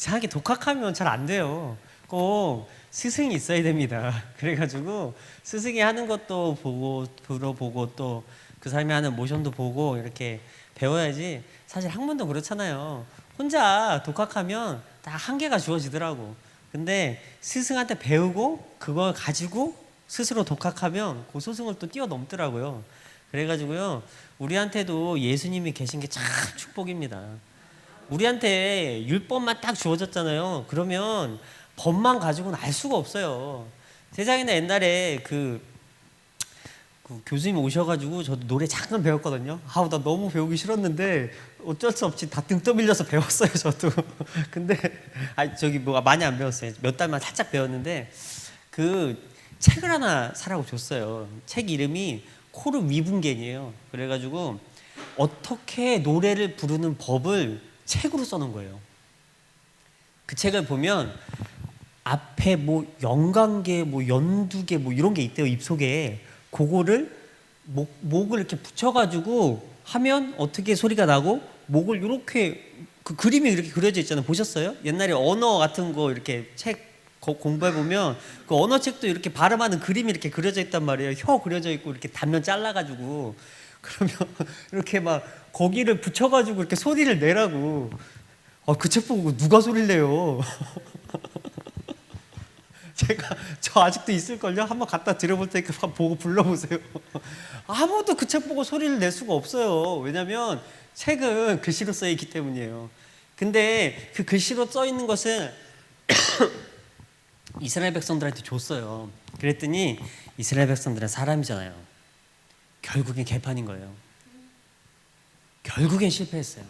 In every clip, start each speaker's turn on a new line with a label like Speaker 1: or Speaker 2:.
Speaker 1: 이상하게 독학하면 잘 안 돼요. 꼭 스승이 있어야 됩니다. 그래가지고 스승이 하는 것도 보고 들어보고 또 그 사람이 하는 모션도 보고 이렇게 배워야지. 사실 학문도 그렇잖아요. 혼자 독학하면 다 한계가 주어지더라고. 근데 스승한테 배우고 그걸 가지고 스스로 독학하면 그 스승을 또 뛰어넘더라고요. 그래가지고요, 우리한테도 예수님이 계신 게 참 축복입니다. 우리한테 율법만 딱 주어졌잖아요. 그러면 법만 가지고는 알 수가 없어요. 세상에는 옛날에 그 교수님 오셔가지고 저도 노래 잠깐 배웠거든요. 아우, 나 너무 배우기 싫었는데 어쩔 수 없이 다 등 떠밀려서 배웠어요, 저도. 근데 저기 뭐가 많이 안 배웠어요. 몇 달만 살짝 배웠는데 그 책을 하나 사라고 줬어요. 책 이름이 코르 위붕겐이에요. 그래가지고 어떻게 노래를 부르는 법을 책으로 써놓은 거예요. 그 책을 보면 앞에 뭐 영관계, 뭐 연두계, 뭐 이런 게 있대요, 입속에. 그거를 목을 이렇게 붙여가지고 하면 어떻게 소리가 나고, 목을 이렇게, 그 그림이 이렇게 그려져 있잖아요. 보셨어요? 옛날에 언어 같은 거 이렇게 책 공부해 보면 그 언어 책도 이렇게 발음하는 그림이 이렇게 그려져 있단 말이에요. 혀 그려져 있고 이렇게 단면 잘라가지고. 그러면 이렇게 막 거기를 붙여가지고 이렇게 소리를 내라고. 그 책 보고 누가 소리를 내요? 저 아직도 있을걸요? 한번 갖다 드려볼 테니까 한번 보고 불러보세요. 아무도 그 책 보고 소리를 낼 수가 없어요. 왜냐면 책은 글씨로 써 있기 때문이에요. 근데 그 글씨로 써 있는 것은 이스라엘 백성들한테 줬어요. 그랬더니 이스라엘 백성들은 사람이잖아요. 결국엔 개판인 거예요. 결국엔 실패했어요.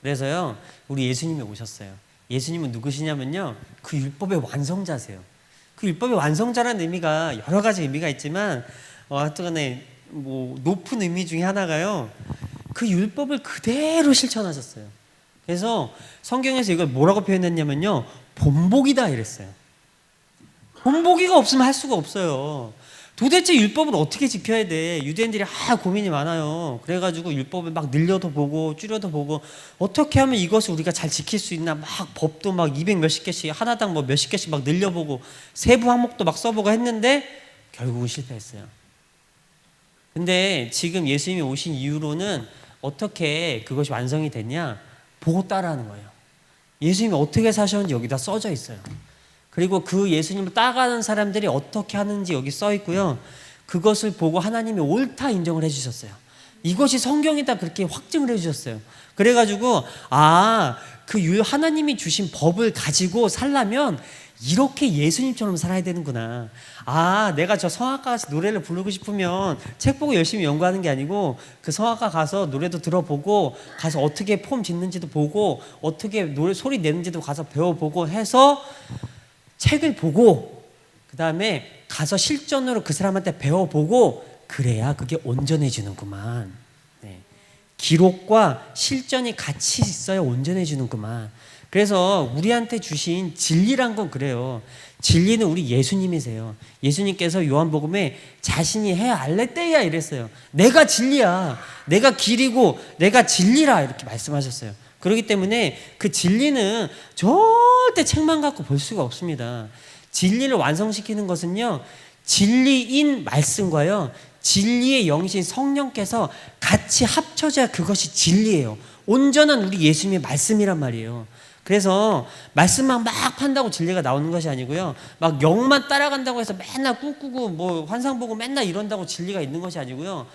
Speaker 1: 그래서요, 우리 예수님이 오셨어요. 예수님은 누구시냐면요, 그 율법의 완성자세요. 그 율법의 완성자라는 의미가 여러 가지 의미가 있지만 하여튼간에 뭐 높은 의미 중에 하나가요, 그 율법을 그대로 실천하셨어요. 그래서 성경에서 이걸 뭐라고 표현했냐면요, 본보기다 이랬어요. 본보기가 없으면 할 수가 없어요. 도대체 율법을 어떻게 지켜야 돼? 유대인들이 고민이 많아요. 그래가지고 율법을 막 늘려도 보고 줄여도 보고 어떻게 하면 이것을 우리가 잘 지킬 수 있나, 막 법도 막 200 몇십 개씩 하나당 뭐 몇십 개씩 막 늘려보고 세부 항목도 막 써보고 했는데 결국은 실패했어요. 근데 지금 예수님이 오신 이후로는 어떻게 그것이 완성이 됐냐? 보고 따라하는 거예요. 예수님이 어떻게 사셨는지 여기다 써져 있어요. 그리고 그 예수님을 따라가는 사람들이 어떻게 하는지 여기 써 있고요. 그것을 보고 하나님이 옳다 인정을 해주셨어요. 이것이 성경이다 그렇게 확증을 해주셨어요. 그래가지고 그 하나님이 주신 법을 가지고 살려면 이렇게 예수님처럼 살아야 되는구나. 내가 저 성악가 가서 노래를 부르고 싶으면 책 보고 열심히 연구하는 게 아니고 그 성악가 가서 노래도 들어보고 가서 어떻게 폼 짓는지도 보고 어떻게 노래 소리 내는지도 가서 배워보고 해서 책을 보고 그 다음에 가서 실전으로 그 사람한테 배워보고 그래야 그게 온전해지는구만. 네. 기록과 실전이 같이 있어야 온전해지는구만. 그래서 우리한테 주신 진리란 건 그래요. 진리는 우리 예수님이세요. 예수님께서 요한복음에 자신이 해 알레떼야 이랬어요. 내가 진리야. 내가 길이고 내가 진리라 이렇게 말씀하셨어요. 그렇기 때문에 그 진리는 절대 책만 갖고 볼 수가 없습니다. 진리를 완성시키는 것은요, 진리인 말씀과요, 진리의 영이신 성령께서 같이 합쳐져야 그것이 진리예요. 온전한 우리 예수님의 말씀이란 말이에요. 그래서 말씀만 막 판다고 진리가 나오는 것이 아니고요, 막 영만 따라간다고 해서 맨날 꿈꾸고 뭐 환상 보고 맨날 이런다고 진리가 있는 것이 아니고요,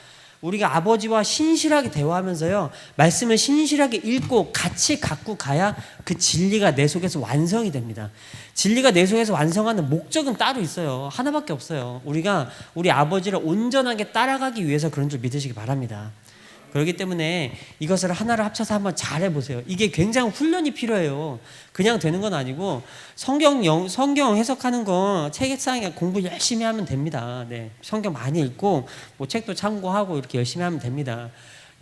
Speaker 1: 우리가 아버지와 신실하게 대화하면서요, 말씀을 신실하게 읽고 같이 갖고 가야 그 진리가 내 속에서 완성이 됩니다. 진리가 내 속에서 완성하는 목적은 따로 있어요. 하나밖에 없어요. 우리가 우리 아버지를 온전하게 따라가기 위해서 그런 줄 믿으시기 바랍니다. 그렇기 때문에 이것을 하나를 합쳐서 한번 잘 해보세요. 이게 굉장히 훈련이 필요해요. 그냥 되는 건 아니고 성경 해석하는 거 책상에 공부 열심히 하면 됩니다. 네, 성경 많이 읽고 뭐 책도 참고하고 이렇게 열심히 하면 됩니다.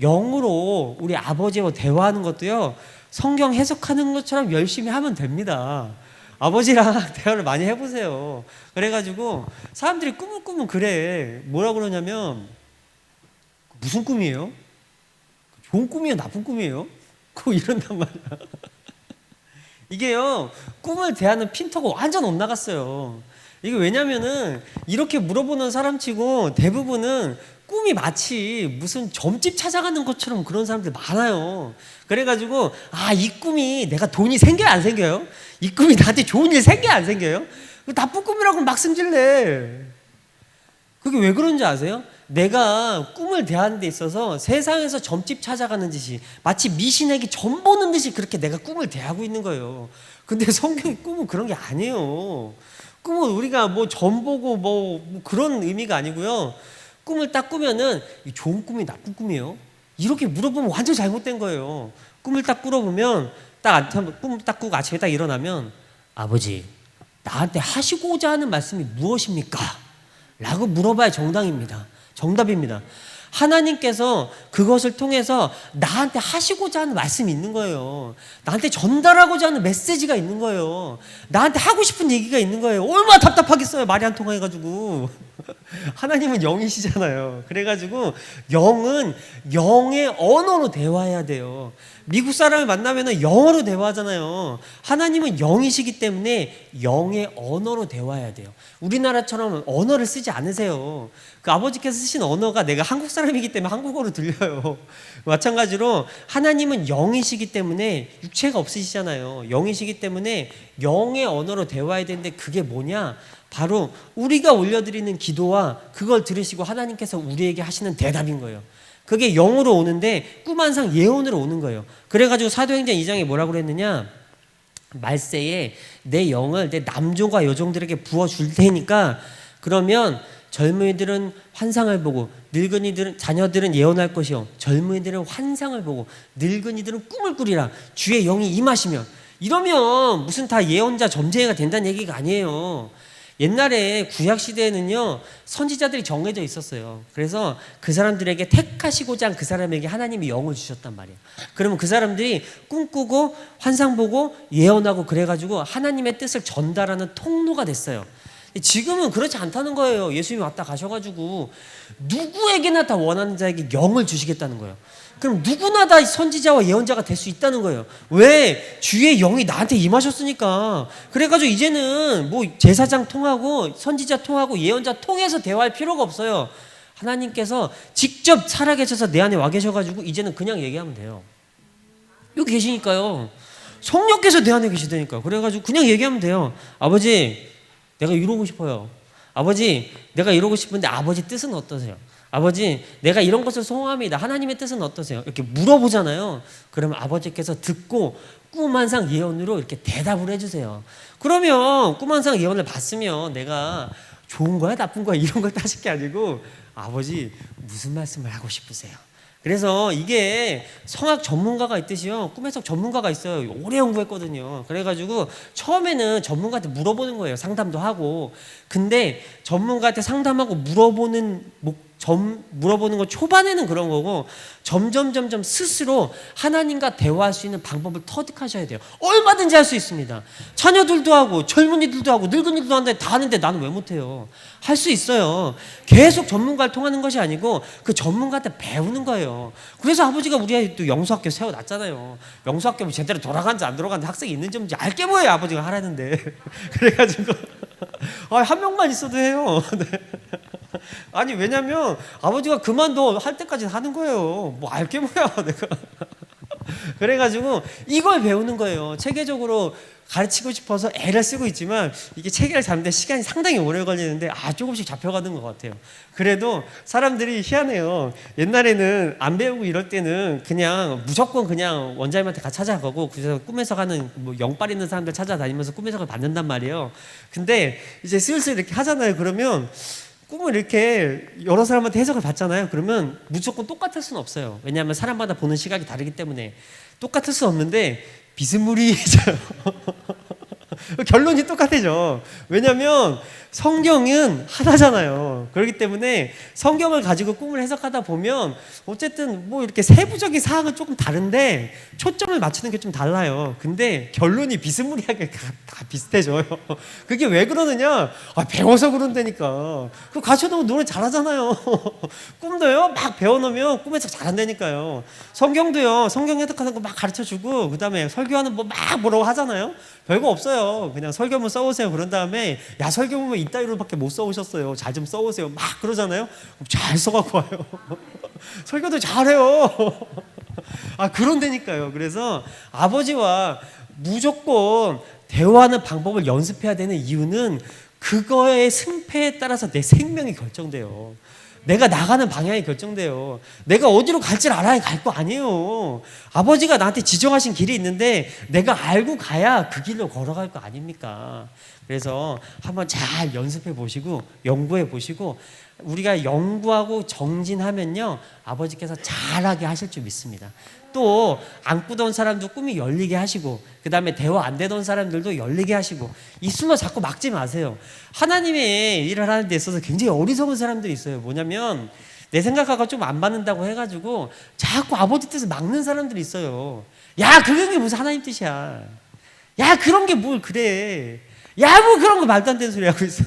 Speaker 1: 영으로 우리 아버지와 대화하는 것도요, 성경 해석하는 것처럼 열심히 하면 됩니다. 아버지랑 대화를 많이 해보세요. 그래가지고 사람들이 꿈을 꾸면 그래. 뭐라 그러냐면 무슨 꿈이에요? 좋은 꿈이에요? 나쁜 꿈이에요? 꼭 이런단 말이야. 이게요, 꿈을 대하는 핀터가 완전 엇나갔어요. 이게 왜냐면은 이렇게 물어보는 사람치고 대부분은 꿈이 마치 무슨 점집 찾아가는 것처럼 그런 사람들 많아요. 그래가지고 이 꿈이 내가 돈이 생겨요 안 생겨요? 이 꿈이 나한테 좋은 일 생겨요 안 생겨요? 나쁜 꿈이라고 막 승질내. 그게 왜 그런지 아세요? 내가 꿈을 대하는 데 있어서 세상에서 점집 찾아가는 듯이 마치 미신에게 점 보는 듯이 그렇게 내가 꿈을 대하고 있는 거예요. 근데 성경의 꿈은 그런 게 아니에요. 꿈은 우리가 뭐 점 보고 뭐 그런 의미가 아니고요. 꿈을 딱 꾸면은 좋은 꿈이 나쁜 꿈이에요? 이렇게 물어보면 완전 잘못된 거예요. 꿈을 딱 꾸러보면 꿈을 딱 꾸고 아침에 딱 일어나면 아버지 나한테 하시고자 하는 말씀이 무엇입니까? 라고 물어봐야 정답입니다. 하나님께서 그것을 통해서 나한테 하시고자 하는 말씀이 있는 거예요. 나한테 전달하고자 하는 메시지가 있는 거예요. 나한테 하고 싶은 얘기가 있는 거예요. 얼마나 답답하겠어요. 말이 안 통해가지고. 하나님은 영이시잖아요. 그래가지고 영은 영의 언어로 대화해야 돼요. 미국 사람을 만나면 영어로 대화하잖아요. 하나님은 영이시기 때문에 영의 언어로 대화해야 돼요. 우리나라처럼 언어를 쓰지 않으세요. 그 아버지께서 쓰신 언어가 내가 한국 사람이기 때문에 한국어로 들려요. 마찬가지로 하나님은 영이시기 때문에 육체가 없으시잖아요. 영이시기 때문에 영의 언어로 대화해야 되는데 그게 뭐냐? 바로 우리가 올려드리는 기도와 그걸 들으시고 하나님께서 우리에게 하시는 대답인 거예요. 그게 영으로 오는데 꿈한상 예언으로 오는 거예요. 그래가지고 사도행전 2장에 뭐라고 그랬느냐? 말세에 내 영을 내 남종과 여종들에게 부어줄 테니까 그러면 젊은이들은 환상을 보고 자녀들은 예언할 것이요 젊은이들은 환상을 보고 늙은이들은 꿈을 꾸리라. 주의 영이 임하시면. 이러면 무슨 다 예언자 점쟁이가 된다는 얘기가 아니에요. 옛날에 구약시대에는요 선지자들이 정해져 있었어요. 그래서 그 사람들에게 택하시고자 한 그 사람에게 하나님이 영을 주셨단 말이에요. 그러면 그 사람들이 꿈꾸고 환상 보고 예언하고 그래가지고 하나님의 뜻을 전달하는 통로가 됐어요. 지금은 그렇지 않다는 거예요. 예수님이 왔다 가셔가지고 누구에게나 다 원하는 자에게 영을 주시겠다는 거예요. 그럼 누구나 다 선지자와 예언자가 될 수 있다는 거예요. 왜? 주의 영이 나한테 임하셨으니까. 그래가지고 이제는 뭐 제사장 통하고 선지자 통하고 예언자 통해서 대화할 필요가 없어요. 하나님께서 직접 살아계셔서 내 안에 와 계셔가지고 이제는 그냥 얘기하면 돼요. 여기 계시니까요. 성령께서 내 안에 계시다니까. 그래가지고 그냥 얘기하면 돼요. 아버지 내가 이러고 싶어요. 아버지 내가 이러고 싶은데 아버지 뜻은 어떠세요? 아버지 내가 이런 것을 소원합니다. 하나님의 뜻은 어떠세요? 이렇게 물어보잖아요. 그러면 아버지께서 듣고 꿈한상 예언으로 이렇게 대답을 해주세요. 그러면 꿈한상 예언을 봤으면 내가 좋은 거야 나쁜 거야 이런 걸 따질 게 아니고 아버지 무슨 말씀을 하고 싶으세요? 그래서 이게 성악 전문가가 있듯이요 꿈 해석 전문가가 있어요. 오래 연구했거든요. 그래가지고 처음에는 전문가한테 물어보는 거예요. 상담도 하고. 근데 전문가한테 상담하고 물어보는 거 초반에는 그런 거고 점점 스스로 하나님과 대화할 수 있는 방법을 터득하셔야 돼요. 얼마든지 할 수 있습니다. 자녀들도 하고 젊은이들도 하고 늙은이들도 하는데 다 하는데 나는 왜 못해요? 할 수 있어요. 계속 전문가를 통하는 것이 아니고 그 전문가한테 배우는 거예요. 그래서 아버지가 우리 아이도 영수학교 세워놨잖아요. 영수학교 제대로 돌아간지 안 돌아간지 학생이 있는지 없는지 알게 뭐예요. 아버지가 하라는데. 그래가지고 한 명만 있어도 해요. 네. 아니 왜냐면 아버지가 그만둬 할 때까지 하는 거예요. 뭐 알게 뭐야 내가. 그래가지고 이걸 배우는 거예요. 체계적으로 가르치고 싶어서 애를 쓰고 있지만 이게 체계를 잡는데 시간이 상당히 오래 걸리는데 조금씩 잡혀가는 것 같아요. 그래도 사람들이 희한해요. 옛날에는 안 배우고 이럴 때는 그냥 무조건 그냥 원장님한테 같이 찾아가고 그래서 꿈에서 가는 뭐 영빨 있는 사람들 찾아다니면서 꿈에서를 받는단 말이에요. 근데 이제 슬슬 이렇게 하잖아요. 그러면 꿈을 이렇게 여러 사람한테 해석을 받잖아요. 그러면 무조건 똑같을 수는 없어요. 왜냐하면 사람마다 보는 시각이 다르기 때문에 똑같을 수 없는데 비스무리해져요. 결론이 똑같아져. 왜냐하면 성경은 하나잖아요. 그렇기 때문에 성경을 가지고 꿈을 해석하다 보면 어쨌든 뭐 이렇게 세부적인 사항은 조금 다른데 초점을 맞추는 게 좀 달라요. 근데 결론이 비스무리하게 다 비슷해져요. 그게 왜 그러느냐? 배워서 그런다니까. 그 가르쳐놓으면 노래 잘하잖아요. 꿈도요 막 배워놓으면 꿈에서 잘한다니까요. 성경도요 성경 해석하는 거 막 가르쳐주고 그 다음에 설교하는 뭐 막 뭐라고 하잖아요. 별거 없어요. 그냥 설교문 써오세요. 그런 다음에 야 설교문은 이따위로밖에 못 써오셨어요. 잘 좀 써오세요. 막 그러잖아요. 잘 써갖고 와요. 설교도 잘해요. 그런다니까요. 그래서 아버지와 무조건 대화하는 방법을 연습해야 되는 이유는 그거의 승패에 따라서 내 생명이 결정돼요. 내가 나가는 방향이 결정돼요. 내가 어디로 갈지를 알아야 갈 거 아니에요. 아버지가 나한테 지정하신 길이 있는데 내가 알고 가야 그 길로 걸어갈 거 아닙니까? 그래서 한번 잘 연습해 보시고 연구해 보시고 우리가 연구하고 정진하면요 아버지께서 잘하게 하실 줄 믿습니다. 또 안 꾸던 사람도 꿈이 열리게 하시고 그 다음에 대화 안 되던 사람들도 열리게 하시고 입술로 자꾸 막지 마세요. 하나님의 일을 하는 데 있어서 굉장히 어리석은 사람들이 있어요. 뭐냐면 내 생각하고 좀 안 받는다고 해가지고 자꾸 아버지 뜻을 막는 사람들이 있어요. 야 그게 무슨 하나님 뜻이야. 야 그런 게 뭘 그래. 야 뭐 그런 거 말도 안 되는 소리 하고 있어.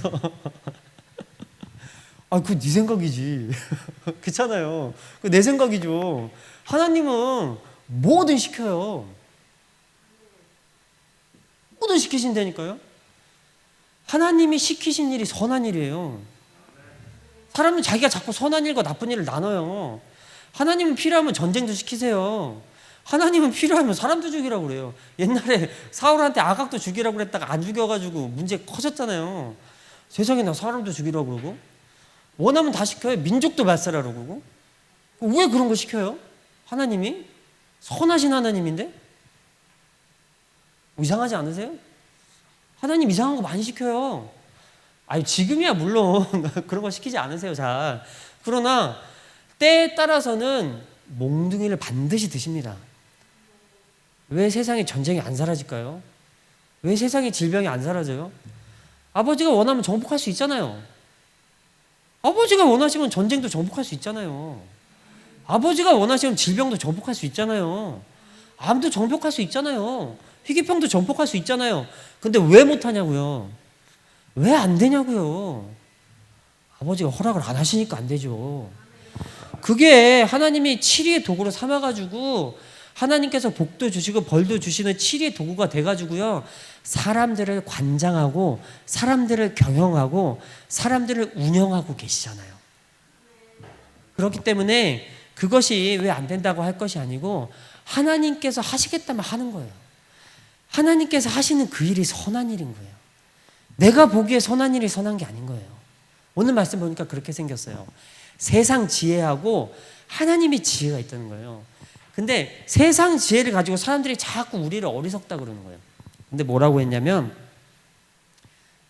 Speaker 1: 그거 네 생각이지. 그렇잖아요. 그거 내 생각이죠. 하나님은 뭐든 시켜요. 뭐든 시키신다니까요. 하나님이 시키신 일이 선한 일이에요. 사람은 자기가 자꾸 선한 일과 나쁜 일을 나눠요. 하나님은 필요하면 전쟁도 시키세요. 하나님은 필요하면 사람도 죽이라고 그래요. 옛날에 사울한테 아각도 죽이라고 그랬다가 안 죽여가지고 문제 커졌잖아요. 세상에 나 사람도 죽이라고 그러고 원하면 다 시켜요. 민족도 말살하라고 그러고 왜 그런 거 시켜요? 하나님이 선하신 하나님인데 이상하지 않으세요? 하나님 이상한 거 많이 시켜요. 지금이야 물론 그런 거 시키지 않으세요. 잘. 그러나 때에 따라서는 몽둥이를 반드시 드십니다. 왜 세상에 전쟁이 안 사라질까요? 왜 세상에 질병이 안 사라져요? 아버지가 원하면 정복할 수 있잖아요. 아버지가 원하시면 전쟁도 정복할 수 있잖아요. 아버지가 원하시면 질병도 정복할 수 있잖아요. 암도 정복할 수 있잖아요. 희귀병도 정복할 수 있잖아요. 근데 왜 못하냐고요? 왜 안 되냐고요? 아버지가 허락을 안 하시니까 안 되죠. 그게 하나님이 치리의 도구로 삼아가지고 하나님께서 복도 주시고 벌도 주시는 치리의 도구가 돼가지고요 사람들을 관장하고 사람들을 경영하고 사람들을 운영하고 계시잖아요. 그렇기 때문에 그것이 왜 안 된다고 할 것이 아니고 하나님께서 하시겠다면 하는 거예요. 하나님께서 하시는 그 일이 선한 일인 거예요. 내가 보기에 선한 일이 선한 게 아닌 거예요. 오늘 말씀 보니까 그렇게 생겼어요. 세상 지혜하고 하나님의 지혜가 있다는 거예요. 근데 세상 지혜를 가지고 사람들이 자꾸 우리를 어리석다 그러는 거예요. 근데 뭐라고 했냐면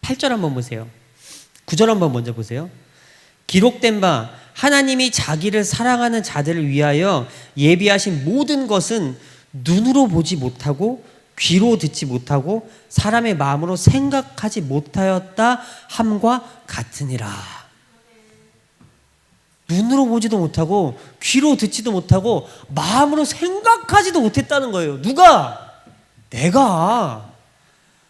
Speaker 1: 8절 한번 보세요. 9절 한번 먼저 보세요. 기록된 바 하나님이 자기를 사랑하는 자들을 위하여 예비하신 모든 것은 눈으로 보지 못하고 귀로 듣지 못하고 사람의 마음으로 생각하지 못하였다 함과 같으니라. 눈으로 보지도 못하고 귀로 듣지도 못하고 마음으로 생각하지도 못했다는 거예요. 누가? 내가.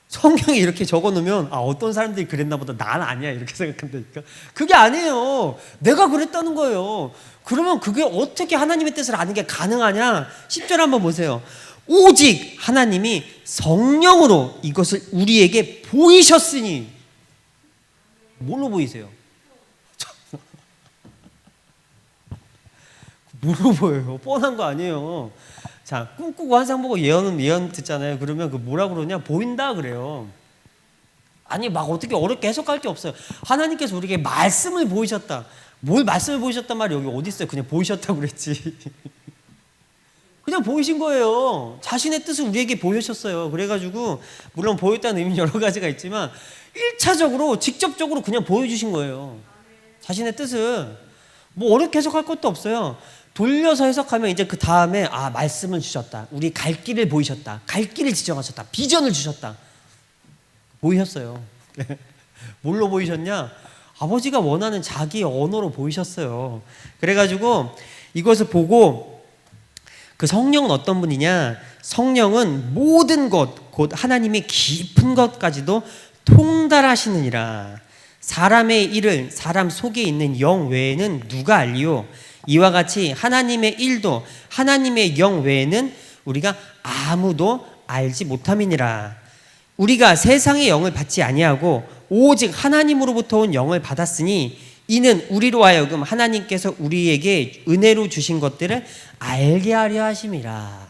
Speaker 1: 성경에 이렇게 적어놓으면 어떤 사람들이 그랬나 보다 난 아니야 이렇게 생각한다니까. 그게 아니에요. 내가 그랬다는 거예요. 그러면 그게 어떻게 하나님의 뜻을 아는 게 가능하냐? 10절 한번 보세요. 오직 하나님이 성령으로 이것을 우리에게 보이셨으니. 뭘로 보이세요? 뭘로 보여요? 뻔한 거 아니에요. 자, 꿈꾸고 환상 보고 예언 듣잖아요. 그러면 그 뭐라 그러냐? 보인다 그래요. 아니 막 어떻게 어렵게 해석할 게 없어요. 하나님께서 우리에게 말씀을 보이셨다. 뭘 말씀을 보이셨단 말이 여기 어디 있어요? 그냥 보이셨다고 그랬지. 그냥 보이신 거예요. 자신의 뜻을 우리에게 보이셨어요. 그래가지고 물론 보였다는 의미는 여러 가지가 있지만 1차적으로 직접적으로 그냥 보여주신 거예요. 자신의 뜻을. 뭐 어렵게 해석할 것도 없어요. 돌려서 해석하면 이제 그 다음에 말씀을 주셨다. 우리 갈 길을 보이셨다. 갈 길을 지정하셨다. 비전을 주셨다. 보이셨어요. 뭘로 보이셨냐? 아버지가 원하는 자기 언어로 보이셨어요. 그래가지고 이것을 보고 그 성령은 어떤 분이냐? 성령은 모든 것, 곧 하나님의 깊은 것까지도 통달하시느니라. 사람의 일을 사람 속에 있는 영 외에는 누가 알리요? 이와 같이 하나님의 일도 하나님의 영 외에는 우리가 아무도 알지 못함이니라. 우리가 세상의 영을 받지 아니하고 오직 하나님으로부터 온 영을 받았으니 이는 우리로 하여금 하나님께서 우리에게 은혜로 주신 것들을 알게 하려 하심이라.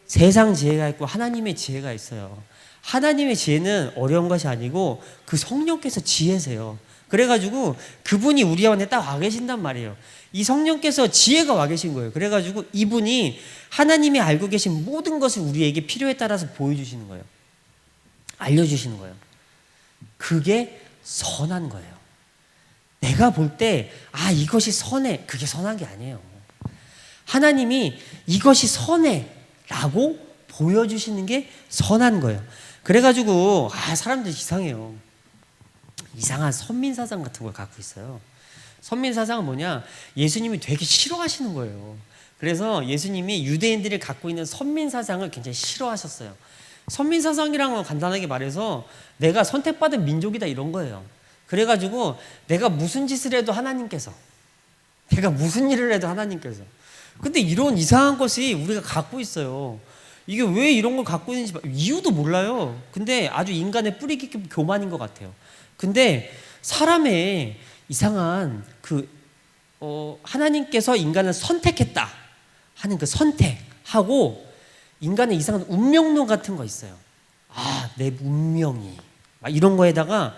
Speaker 1: 세상 지혜가 있고 하나님의 지혜가 있어요. 하나님의 지혜는 어려운 것이 아니고 그 성령께서 지혜세요. 그래가지고 그분이 우리 안에 딱 와 계신단 말이에요. 이 성령께서 지혜가 와 계신 거예요. 그래가지고 이분이 하나님이 알고 계신 모든 것을 우리에게 필요에 따라서 보여주시는 거예요. 알려주시는 거예요. 그게 선한 거예요. 내가 볼 때 이것이 선해. 그게 선한 게 아니에요. 하나님이 이것이 선해 라고 보여주시는 게 선한 거예요. 그래가지고 사람들 이상해요. 이상한 선민사상 같은 걸 갖고 있어요. 선민사상은 뭐냐? 예수님이 되게 싫어하시는 거예요. 그래서 예수님이 유대인들이 갖고 있는 선민사상을 굉장히 싫어하셨어요. 선민사상이란 건 간단하게 말해서 내가 선택받은 민족이다 이런 거예요. 그래가지고 내가 무슨 짓을 해도 하나님께서, 내가 무슨 일을 해도 하나님께서. 근데 이런 이상한 것이 우리가 갖고 있어요. 이게 왜 이런 걸 갖고 있는지 이유도 몰라요. 근데 아주 인간의 뿌리 깊은 교만인 것 같아요. 근데 사람의 이상한 하나님께서 인간을 선택했다 하는 그 선택하고 인간의 이상한 운명론 같은 거 있어요. 내 운명이 막 이런 거에다가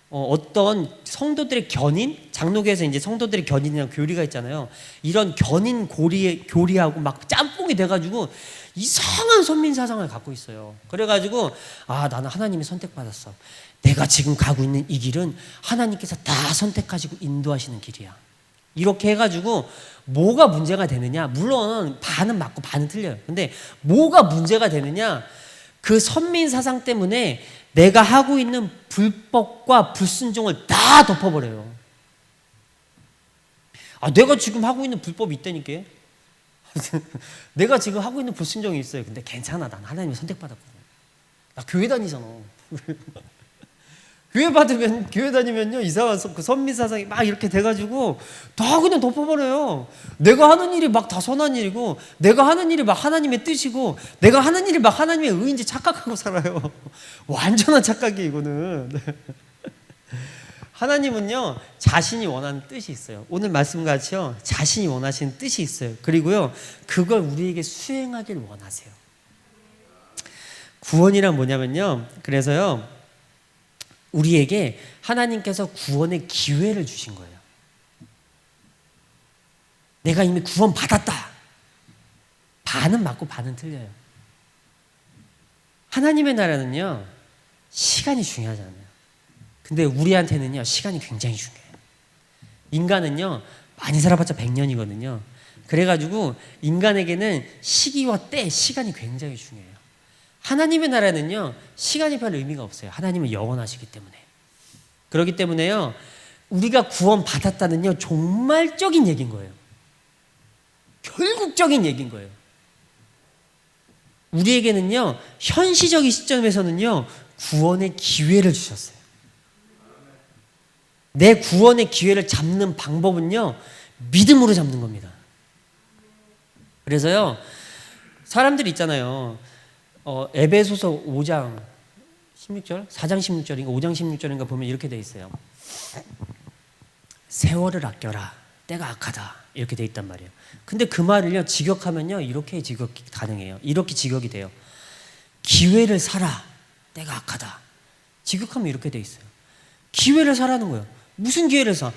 Speaker 1: 어떤 성도들의 견인, 장로교에서 이제 성도들의 견인이랑 교리가 있잖아요. 이런 견인 교리하고 막 짬뽕이 돼가지고 이상한 선민사상을 갖고 있어요. 그래가지고 나는 하나님이 선택받았어. 내가 지금 가고 있는 이 길은 하나님께서 다 선택하시고 인도하시는 길이야. 이렇게 해가지고 뭐가 문제가 되느냐? 물론 반은 맞고 반은 틀려요. 근데 뭐가 문제가 되느냐? 그 선민사상 때문에 내가 하고 있는 불법과 불순종을 다 덮어버려요. 내가 지금 하고 있는 불법이 있다니까. 내가 지금 하고 있는 불순종이 있어요. 근데 괜찮아. 난 하나님의 선택받았거든. 나 교회 다니잖아. 교회 다니면요 이상한 그 선민사상이 막 이렇게 돼가지고 다 그냥 덮어버려요. 내가 하는 일이 막 다 선한 일이고, 내가 하는 일이 막 하나님의 뜻이고, 내가 하는 일이 막 하나님의 의인지 착각하고 살아요. 완전한 착각이에요 이거는. 하나님은요 자신이 원하는 뜻이 있어요. 오늘 말씀같이요 자신이 원하시는 뜻이 있어요. 그리고요 그걸 우리에게 수행하길 원하세요. 구원이란 뭐냐면요, 그래서요 우리에게 하나님께서 구원의 기회를 주신 거예요. 내가 이미 구원 받았다. 반은 맞고 반은 틀려요. 하나님의 나라는요 시간이 중요하지 않아요. 근데 우리한테는요 시간이 굉장히 중요해요. 인간은요 많이 살아봤자 100년이거든요. 그래가지고 인간에게는 시기와 때, 시간이 굉장히 중요해요. 하나님의 나라는요 시간이 별 의미가 없어요. 하나님은 영원하시기 때문에. 그렇기 때문에요 우리가 구원 받았다는요 종말적인 얘기인 거예요. 결국적인 얘기인 거예요. 우리에게는요 현시적인 시점에서는요 구원의 기회를 주셨어요. 내 구원의 기회를 잡는 방법은요 믿음으로 잡는 겁니다. 그래서요 사람들이 있잖아요. 에베소서 5장 16절, 4장 16절인가 5장 16절인가 보면 이렇게 돼 있어요. 세월을 아껴라. 때가 악하다. 이렇게 돼 있단 말이에요. 근데 그 말을요 직역하면요 이렇게 직역이 가능해요. 이렇게 직역이 돼요. 기회를 사라. 때가 악하다. 직역하면 이렇게 돼 있어요. 기회를 사라는 거예요. 무슨 기회를 사?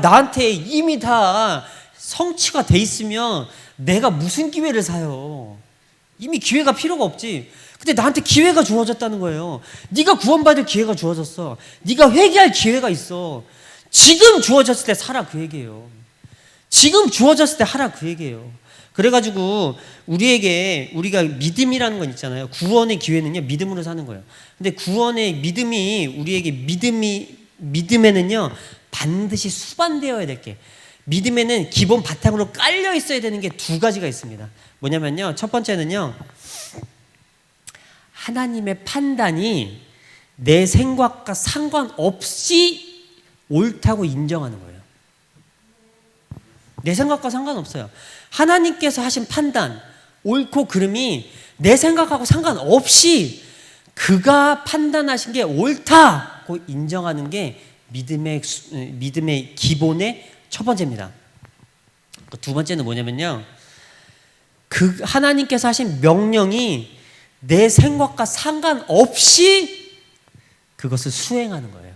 Speaker 1: 나한테 이미 다 성취가 돼 있으면 내가 무슨 기회를 사요? 이미 기회가 필요가 없지. 근데 나한테 기회가 주어졌다는 거예요. 네가 구원받을 기회가 주어졌어. 네가 회개할 기회가 있어. 지금 주어졌을 때 살아 그 얘기예요. 지금 주어졌을 때 하라 그 얘기예요. 그래가지고 우리가 믿음이라는 건 있잖아요. 구원의 기회는요, 믿음으로 사는 거예요. 근데 구원의 믿음이 우리에게 믿음에는요 반드시 수반되어야 될 게, 믿음에는 기본 바탕으로 깔려 있어야 되는 게 두 가지가 있습니다. 뭐냐면요, 첫 번째는요, 하나님의 판단이 내 생각과 상관없이 옳다고 인정하는 거예요. 내 생각과 상관없어요. 하나님께서 하신 판단, 옳고 그름이 내 생각하고 상관없이 그가 판단하신 게 옳다고 인정하는 게 믿음의 기본의 첫 번째입니다. 두 번째는 뭐냐면요, 그 하나님께서 하신 명령이 내 생각과 상관없이 그것을 수행하는 거예요.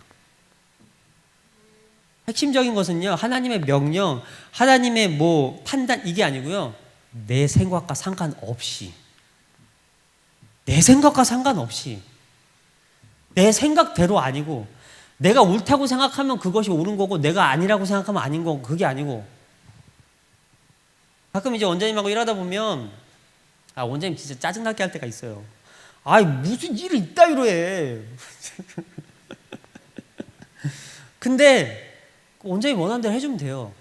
Speaker 1: 핵심적인 것은요, 하나님의 명령, 하나님의 판단, 이게 아니고요, 내 생각과 상관없이, 내 생각과 상관없이, 내 생각대로 아니고, 내가 옳다고 생각하면 그것이 옳은 거고, 내가 아니라고 생각하면 아닌 거고, 그게 아니고. 가끔 이제 원장님하고 일하다 보면, 원장님 진짜 짜증나게 할 때가 있어요. 무슨 일을 이따위로 해. 근데 원장님이 원하는 대로 해주면 돼요.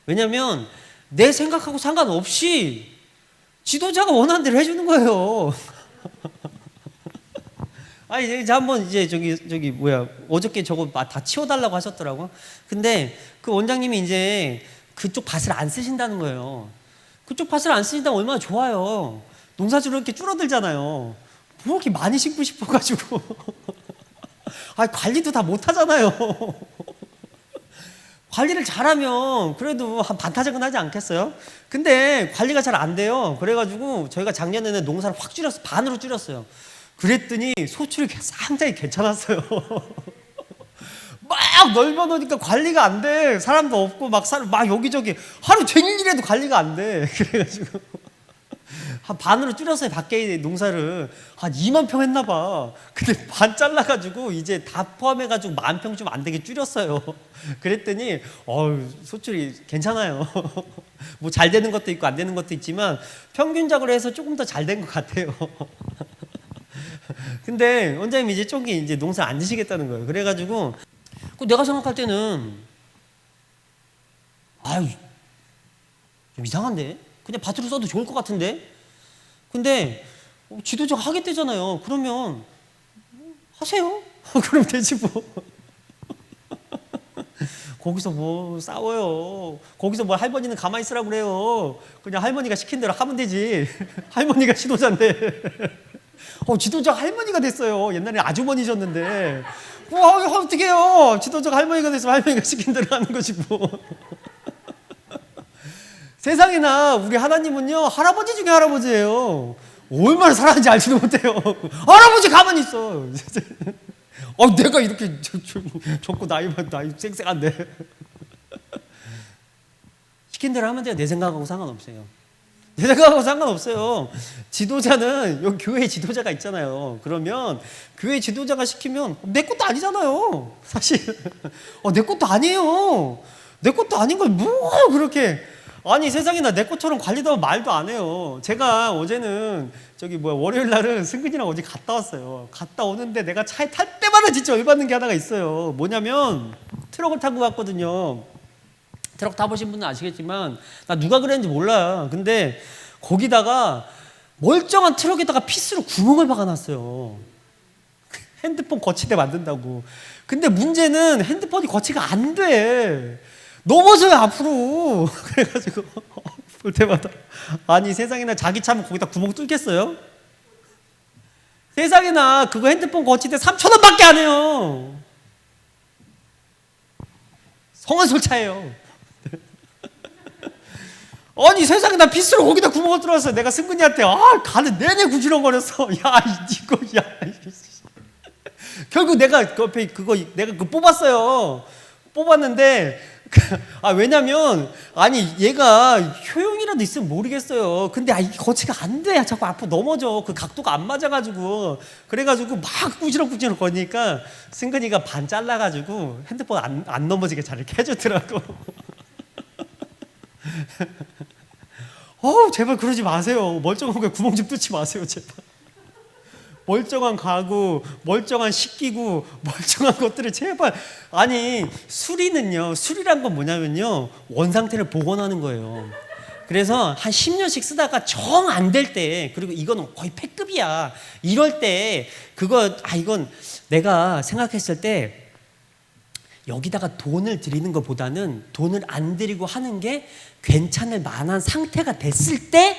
Speaker 1: 왜냐면 내 생각하고 상관없이 지도자가 원하는 대로 해주는 거예요. 이제 한번 어저께 저거 다 치워달라고 하셨더라고. 근데 그 원장님이 이제 그쪽 밭을 안 쓰신다는 거예요. 그쪽 밭을 안 쓰신다면 얼마나 좋아요. 농사주로 이렇게 줄어들잖아요. 뭐 이렇게 많이 심고 싶어가지고. 관리도 다 못하잖아요. 관리를 잘하면 그래도 한 반타작은 하지 않겠어요? 근데 관리가 잘 안 돼요. 그래가지고 저희가 작년에는 농사를 확 줄였어요. 반으로 줄였어요. 그랬더니 소출이 상당히 괜찮았어요. 막 넓어놓으니까 관리가 안 돼. 사람도 없고 막 여기저기 하루 종일 일해도 관리가 안 돼. 그래가지고 한 반으로 줄였어요. 밖에 농사를 한 2만 평 했나 봐. 근데 반 잘라가지고 이제 다 포함해가지고 10,000평 좀 안 되게 줄였어요. 그랬더니 소출이 괜찮아요. 뭐 잘 되는 것도 있고 안 되는 것도 있지만 평균적으로 해서 조금 더 잘 된 것 같아요. 근데 원장님이 이제 쪽이 이제 농사 안 지시겠다는 거예요. 그래가지고 내가 생각할 때는 좀 이상한데? 그냥 밭으로 써도 좋을 것 같은데? 근데 지도자가 하겠대잖아요. 그러면 하세요. 그럼 되지 뭐. 거기서 뭐 싸워요. 거기서 뭐 할머니는 가만히 있으라고 그래요. 그냥 할머니가 시킨 대로 하면 되지. 할머니가 지도자인데. 지도자가 할머니가 됐어요. 옛날에 아주머니셨는데. 어떻게 해요. 지도자가 할머니가 됐으면 할머니가 시킨 대로 하는 거지 뭐. 세상에나 우리 하나님은요, 할아버지 중에 할아버지예요. 얼마나 살았는지 알지도 못해요. 할아버지 가만히 있어. 내가 이렇게 젊고 나이 쌩쌩한데. 시킨 대로 하면 돼요. 내 생각하고 상관없어요. 내 생각하고 상관없어요. 지도자는 여기 교회 지도자가 있잖아요. 그러면 교회 지도자가 시키면 내 것도 아니잖아요. 사실 내 것도 아니에요. 내 것도 아닌 걸 뭐 그렇게. 세상에나 내 것처럼 관리도 하고 말도 안 해요. 제가 어제는 월요일 날은 승근이랑 어디 갔다 왔어요. 갔다 오는데 내가 차에 탈 때마다 진짜 열받는 게 하나가 있어요. 뭐냐면 트럭을 타고 갔거든요. 트럭 타보신 분은 아시겠지만 나 누가 그랬는지 몰라요. 근데 거기다가 멀쩡한 트럭에다가 피스로 구멍을 박아놨어요. 핸드폰 거치대 만든다고. 근데 문제는 핸드폰이 거치가 안 돼. 넘어져요 앞으로. 그래가지고 볼 때마다 세상에나 자기 차면 거기다 구멍 뚫겠어요? 세상에나 그거 핸드폰 거치대 3,000원밖에 안 해요. 성은솔차예요. 세상에 피스로 거기다 구멍을 뚫었어요. 내가 승근이한테 가는 내내 구지렁거렸어. 결국 내가 그거 뽑았어요. 뽑았는데 왜냐면 얘가 효용이라도 있으면 모르겠어요. 근데 거치가 안 돼. 자꾸 앞으로 넘어져. 그 각도가 안 맞아가지고. 그래가지고 막 꾸지렁꾸지렁 거리니까 승근이가 반 잘라가지고 핸드폰 안 넘어지게 잘 이렇게 해주더라고. 제발 그러지 마세요. 멀쩡한 거에 구멍 좀 뚫지 마세요, 제발. 멀쩡한 가구, 멀쩡한 식기구, 멀쩡한 것들을 제발. 아니, 술이란 건 뭐냐면요, 원상태를 복원하는 거예요. 그래서 한 10년씩 쓰다가 정 안 될 때, 그리고 이건 거의 패급이야, 이럴 때 이건 내가 생각했을 때 여기다가 돈을 들이는 것보다는 돈을 안 들이고 하는 게 괜찮을 만한 상태가 됐을 때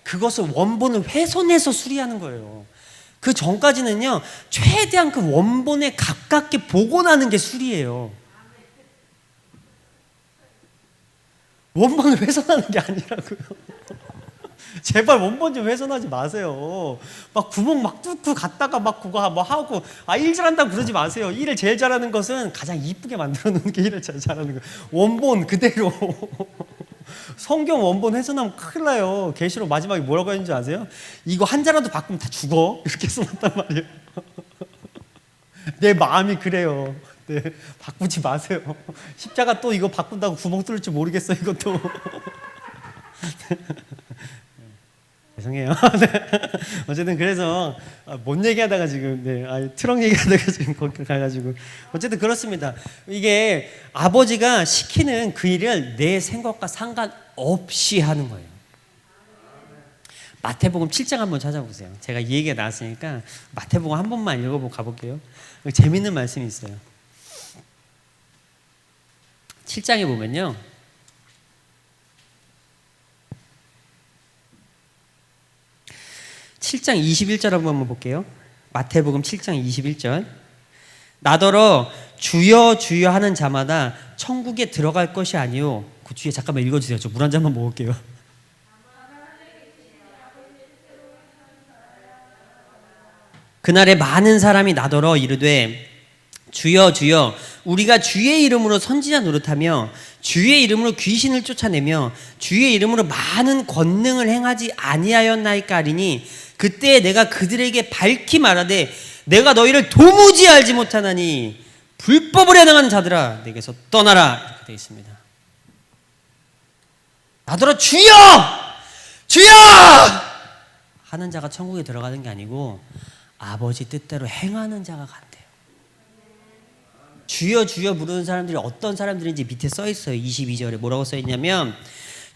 Speaker 1: 그것을 원본을 훼손해서 수리하는 거예요. 그 전까지는요, 최대한 그 원본에 가깝게 복원하는 게 수리예요. 원본을 훼손하는 게 아니라고요. 제발 원본 좀 훼손하지 마세요. 막 구멍 막 뚫고 갔다가 막 그거 뭐 하고, 일 잘한다고 그러지 마세요. 일을 제일 잘하는 것은 가장 이쁘게 만들어 놓는 게 일을 제일 잘하는 거예요. 원본 그대로. 성경 원본 훼손하면 큰일 나요. 계시록 마지막에 뭐라고 했는지 아세요? 이거 한자라도 바꾸면 다 죽어, 이렇게 써놨단 말이에요. 내 마음이 그래요. 네, 바꾸지 마세요. 십자가 또 이거 바꾼다고 구멍 뚫을 줄 모르겠어, 이것도. 죄송해요. 네. 어쨌든 그래서 뭔 얘기하다가 지금 트럭 얘기하다가 지금 거기 가가지고, 어쨌든 그렇습니다. 이게 아버지가 시키는 그 일을 내 생각과 상관없이 하는 거예요. 마태복음 7장 한번 찾아보세요. 제가 이 얘기가 나왔으니까 마태복음 한 번만 읽어보고 가볼게요. 재밌는 말씀이 있어요. 7장에 보면요, (7장 21절) 한번 볼게요. 마태복음 7장 21절. 나더러 주여 주여 하는 자마다 천국에 들어갈 것이 아니요. 그 뒤에 잠깐만 읽어주세요. 저 물 한 잔만 먹을게요. 그날에 많은 사람이 나더러 이르되 주여 주여 우리가 주의 이름으로 선지자 노릇하며 주의 이름으로 귀신을 쫓아내며 주의 이름으로 많은 권능을 행하지 아니하였나이까 하리니 그때 내가 그들에게 밝히 말하되 내가 너희를 도무지 알지 못하나니 불법을 행하는 자들아 내게서 떠나라, 이렇게 되어 있습니다. 나더러 주여 주여 하는 자가 천국에 들어가는 게 아니고 아버지 뜻대로 행하는 자가 간대요. 주여 주여 부르는 사람들이 어떤 사람들인지 밑에 써 있어요. 22절에 뭐라고 써 있냐면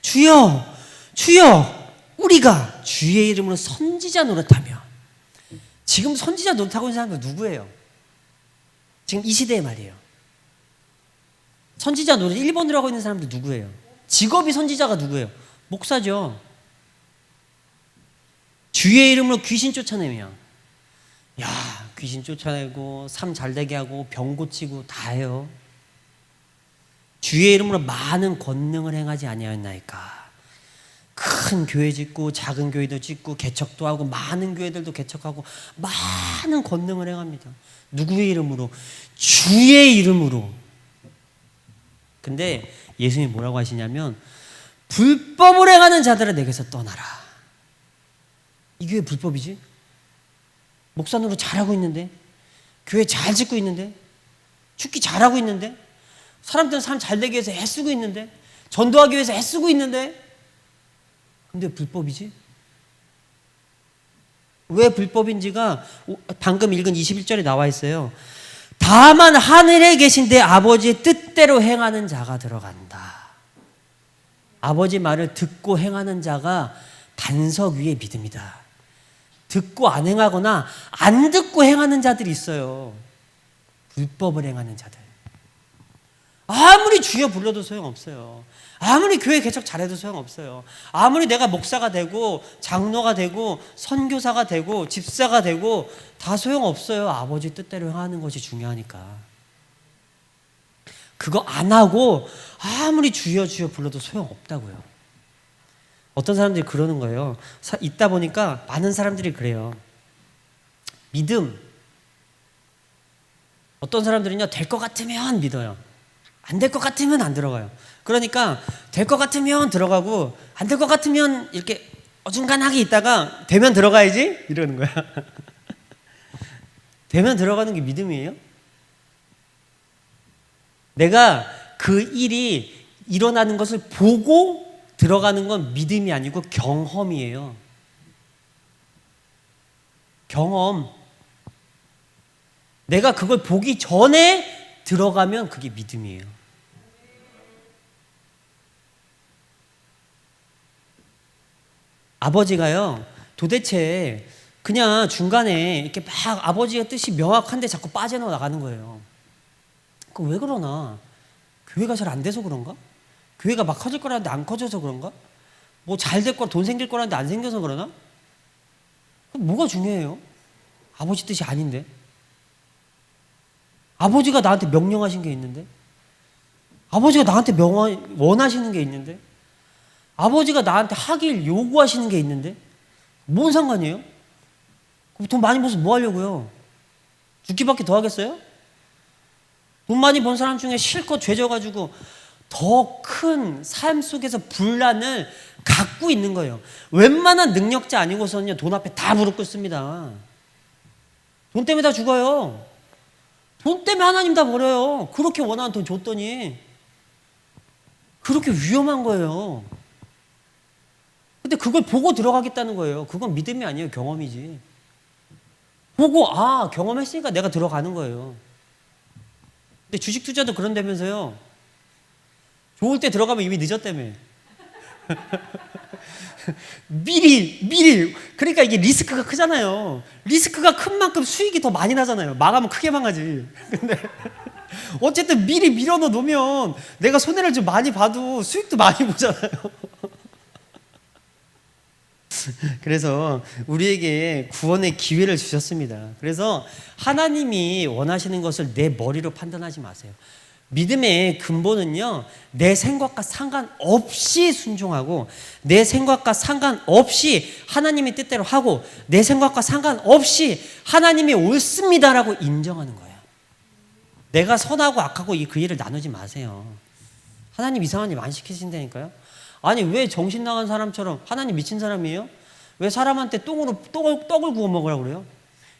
Speaker 1: 주여 주여 우리가 주의 이름으로 선지자 노릇하며. 지금 선지자 노릇하고 있는 사람은 누구예요? 지금 이 시대의 말이에요. 선지자 노릇 1번으로 하고 있는 사람들 누구예요? 직업이 선지자가 누구예요? 목사죠. 주의 이름으로 귀신 쫓아내며, 귀신 쫓아내고 삶 잘되게 하고 병 고치고 다 해요. 주의 이름으로 많은 권능을 행하지 아니하였나이까. 큰 교회 짓고 작은 교회도 짓고 개척도 하고 많은 교회들도 개척하고 많은 권능을 행합니다. 누구의 이름으로? 주의 이름으로. 근데 예수님이 뭐라고 하시냐면 불법을 행하는 자들은 내게서 떠나라. 이게 왜 불법이지? 목사 노릇 잘하고 있는데, 교회 잘 짓고 있는데, 축기 잘하고 있는데, 사람들은 삶 잘되기 위해서 애쓰고 있는데, 전도하기 위해서 애쓰고 있는데, 근데 불법이지? 왜 불법인지가 방금 읽은 21절에 나와 있어요. 다만 하늘에 계신 내 아버지의 뜻대로 행하는 자가 들어간다. 아버지 말을 듣고 행하는 자가 반석 위의 믿음이다. 듣고 안 행하거나 안 듣고 행하는 자들이 있어요. 불법을 행하는 자들. 아무리 주여 불러도 소용없어요. 아무리 교회 개척 잘해도 소용없어요. 아무리 내가 목사가 되고 장로가 되고 선교사가 되고 집사가 되고 다 소용없어요. 아버지 뜻대로 행하는 것이 중요하니까. 그거 안 하고 아무리 주여 주여 불러도 소용없다고요. 어떤 사람들이 그러는 거예요. 있다 보니까 많은 사람들이 그래요. 믿음. 어떤 사람들은요, 될 것 같으면 믿어요. 안 될 것 같으면 안 들어가요. 그러니까 될 것 같으면 들어가고 안 될 것 같으면 이렇게 어중간하게 있다가 되면 들어가야지 이러는 거야. 되면 들어가는 게 믿음이에요? 내가 그 일이 일어나는 것을 보고 들어가는 건 믿음이 아니고 경험이에요. 경험. 내가 그걸 보기 전에 들어가면 그게 믿음이에요. 아버지가요, 도대체 그냥 중간에 이렇게 막 아버지의 뜻이 명확한데 자꾸 빠져나가는 거예요. 그 왜 그러나? 교회가 잘 안 돼서 그런가? 교회가 막 커질 거라는데 안 커져서 그런가? 뭐 잘 될 거라 돈 생길 거라는데 안 생겨서 그러나? 그럼 뭐가 중요해요? 아버지 뜻이 아닌데? 아버지가 나한테 명령하신 게 있는데? 아버지가 나한테 원하시는 게 있는데? 아버지가 나한테 하길 요구하시는 게 있는데? 뭔 상관이에요? 돈 많이 벌어서 뭐 하려고요? 죽기밖에 더 하겠어요? 돈 많이 번 사람 중에 실컷 죄져가지고 더 큰 삶 속에서 분란을 갖고 있는 거예요. 웬만한 능력자 아니고서는요, 돈 앞에 다 무릎 꿇습니다. 돈 때문에 다 죽어요. 돈 때문에 하나님 다 버려요. 그렇게 원하는 돈 줬더니. 그렇게 위험한 거예요. 근데 그걸 보고 들어가겠다는 거예요. 그건 믿음이 아니에요. 경험이지. 보고, 아, 경험했으니까 내가 들어가는 거예요. 근데 주식 투자도 그런다면서요. 좋을 때 들어가면 이미 늦었다며. 미리. 그러니까 이게 리스크가 크잖아요. 리스크가 큰 만큼 수익이 더 많이 나잖아요. 망하면 크게 망하지. 근데 어쨌든 미리 밀어넣어 놓으면 내가 손해를 좀 많이 봐도 수익도 많이 보잖아요. 그래서 우리에게 구원의 기회를 주셨습니다. 그래서 하나님이 원하시는 것을 내 머리로 판단하지 마세요. 믿음의 근본은요, 내 생각과 상관없이 순종하고, 내 생각과 상관없이 하나님의 뜻대로 하고, 내 생각과 상관없이 하나님이 옳습니다라고 인정하는 거예요. 내가 선하고 악하고 그 일을 나누지 마세요. 하나님 이상한 일 안 시키신다니까요. 아니, 왜 정신 나간 사람처럼, 하나님 미친 사람이에요? 왜 사람한테 떡을 구워 먹으라고 그래요?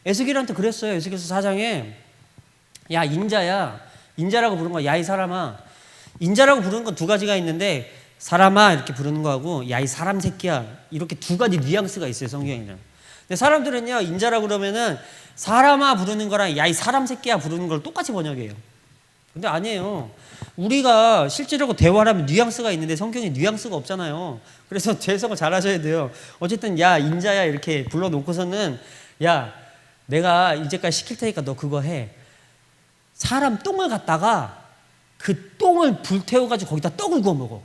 Speaker 1: 에스겔한테 그랬어요. 에스겔서 4장에 야, 인자라고 부르는 거야. 야, 이 사람아. 인자라고 부르는 건 두 가지가 있는데, 사람아 이렇게 부르는 거하고 야, 이 사람 새끼야, 이렇게 두 가지 뉘앙스가 있어요, 성경에는. 근데 사람들은요, 인자라고 그러면은 사람아 부르는 거랑 야, 이 사람 새끼야 부르는 걸 똑같이 번역해요. 근데 아니에요. 우리가 실제로 대화를 하면 뉘앙스가 있는데 성경에 뉘앙스가 없잖아요. 그래서 재해석을 잘 하셔야 돼요. 어쨌든 야, 인자야 이렇게 불러놓고서는 야, 내가 이제까지 시킬 테니까 너 그거 해. 사람 똥을 갖다가 그 똥을 불태워가지고 거기다 떡을 구워 먹어.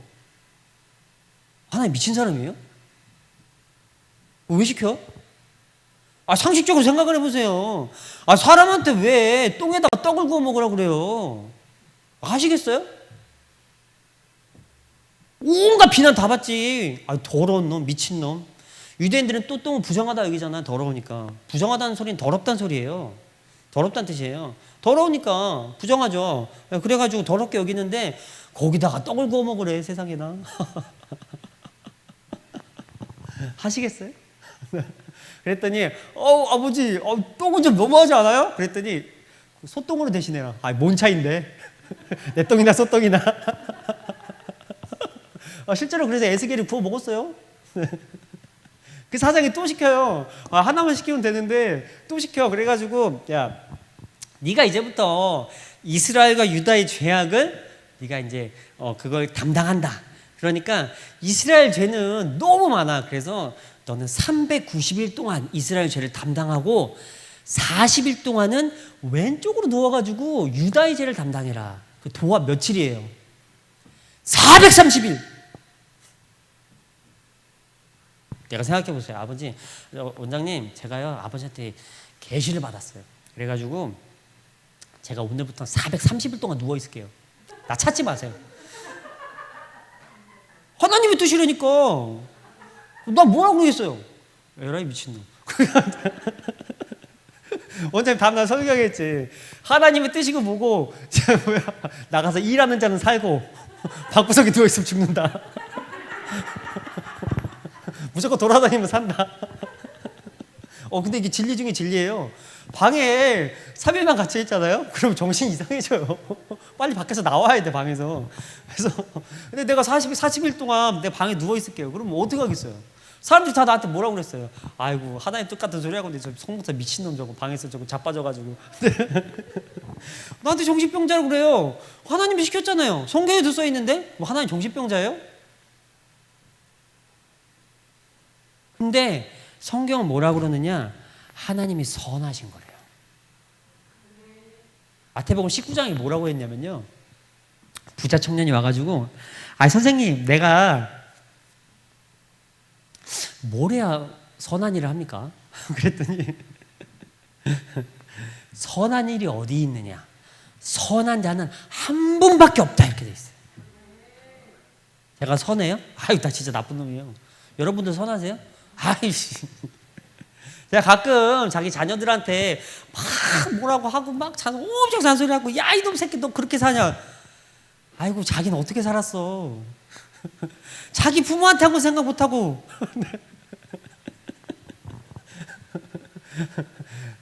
Speaker 1: 하나님 미친 사람이에요? 왜 시켜? 상식적으로 생각을 해보세요. 사람한테 왜 똥에다가 떡을 구워 먹으라고 그래요? 아시겠어요? 온갖 비난 다 받지. 더러운 놈, 미친 놈. 유대인들은 또 똥을 부정하다 여기잖아. 더러우니까. 부정하다는 소리는 더럽다는 소리예요. 더럽다는 뜻이에요. 더러우니까 부정하죠. 그래가지고 더럽게 여기는데 거기다가 떡을 구워 먹으래, 세상에나. 하시겠어요? 그랬더니 아버지 똥은 좀 너무하지 않아요? 그랬더니 소똥으로 대신해라. 뭔 차인데? 내 똥이나 소똥이나. 실제로 그래서 에스겔이 구워 먹었어요. 그 사장이 또 시켜요. 하나만 시키면 되는데 또 시켜. 그래가지고 야, 네가 이제부터 이스라엘과 유다의 죄악을 네가 이제 그걸 담당한다. 그러니까 이스라엘 죄는 너무 많아. 그래서 너는 390일 동안 이스라엘 죄를 담당하고 40일 동안은 왼쪽으로 누워가지고 유다의 죄를 담당해라. 그 도합 며칠이에요? 430일. 내가 생각해 보세요. 아버지, 원장님, 제가요 아버지한테 계시를 받았어요. 그래가지고 제가 오늘부터 430일 동안 누워 있을게요. 나 찾지 마세요. 하나님의 뜻이라니까. 나 뭐라고 그러겠어요? 에라이 미친놈. 원장님 다음날 설교하겠지. 하나님의 뜻이고 뭐고 나가서 일하는 자는 살고 방구석에 누워있으면 죽는다. 무조건 돌아다니면 산다. 근데 이게 진리 중에 진리예요. 방에 3일만 갇혀 있잖아요? 그럼 정신 이상해져요. 빨리 밖에서 나와야 돼, 방에서. 그래서 근데 내가 40일 동안 내 방에 누워 있을게요. 그럼 어떻게 하겠어요? 사람들이 다 나한테 뭐라고 그랬어요? 아이고, 하나님 똑같은 소리 하고 있는데 저 성목사 미친놈 저거 방에서 저거 자빠져가지고 나한테 정신병자라고 그래요. 하나님이 시켰잖아요. 성경에도 써 있는데 뭐 하나님 정신병자예요? 근데 성경은 뭐라고 그러느냐? 하나님이 선하신 거래요. 마태복음 19장이 뭐라고 했냐면요, 부자 청년이 와가지고, 아 선생님, 내가 뭘 해야 선한 일을 합니까? 그랬더니 선한 일이 어디 있느냐? 선한 자는 한 분밖에 없다, 이렇게 돼 있어요. 제가 선해요? 아유, 나 진짜 나쁜 놈이에요. 여러분들 선하세요? 아이씨. 제가 가끔 자기 자녀들한테 막 뭐라고 하고 막 엄청 잔소리하고, 야 이놈 새끼 너 그렇게 사냐? 아이고, 자기는 어떻게 살았어? 자기 부모한테 한 건 생각 못하고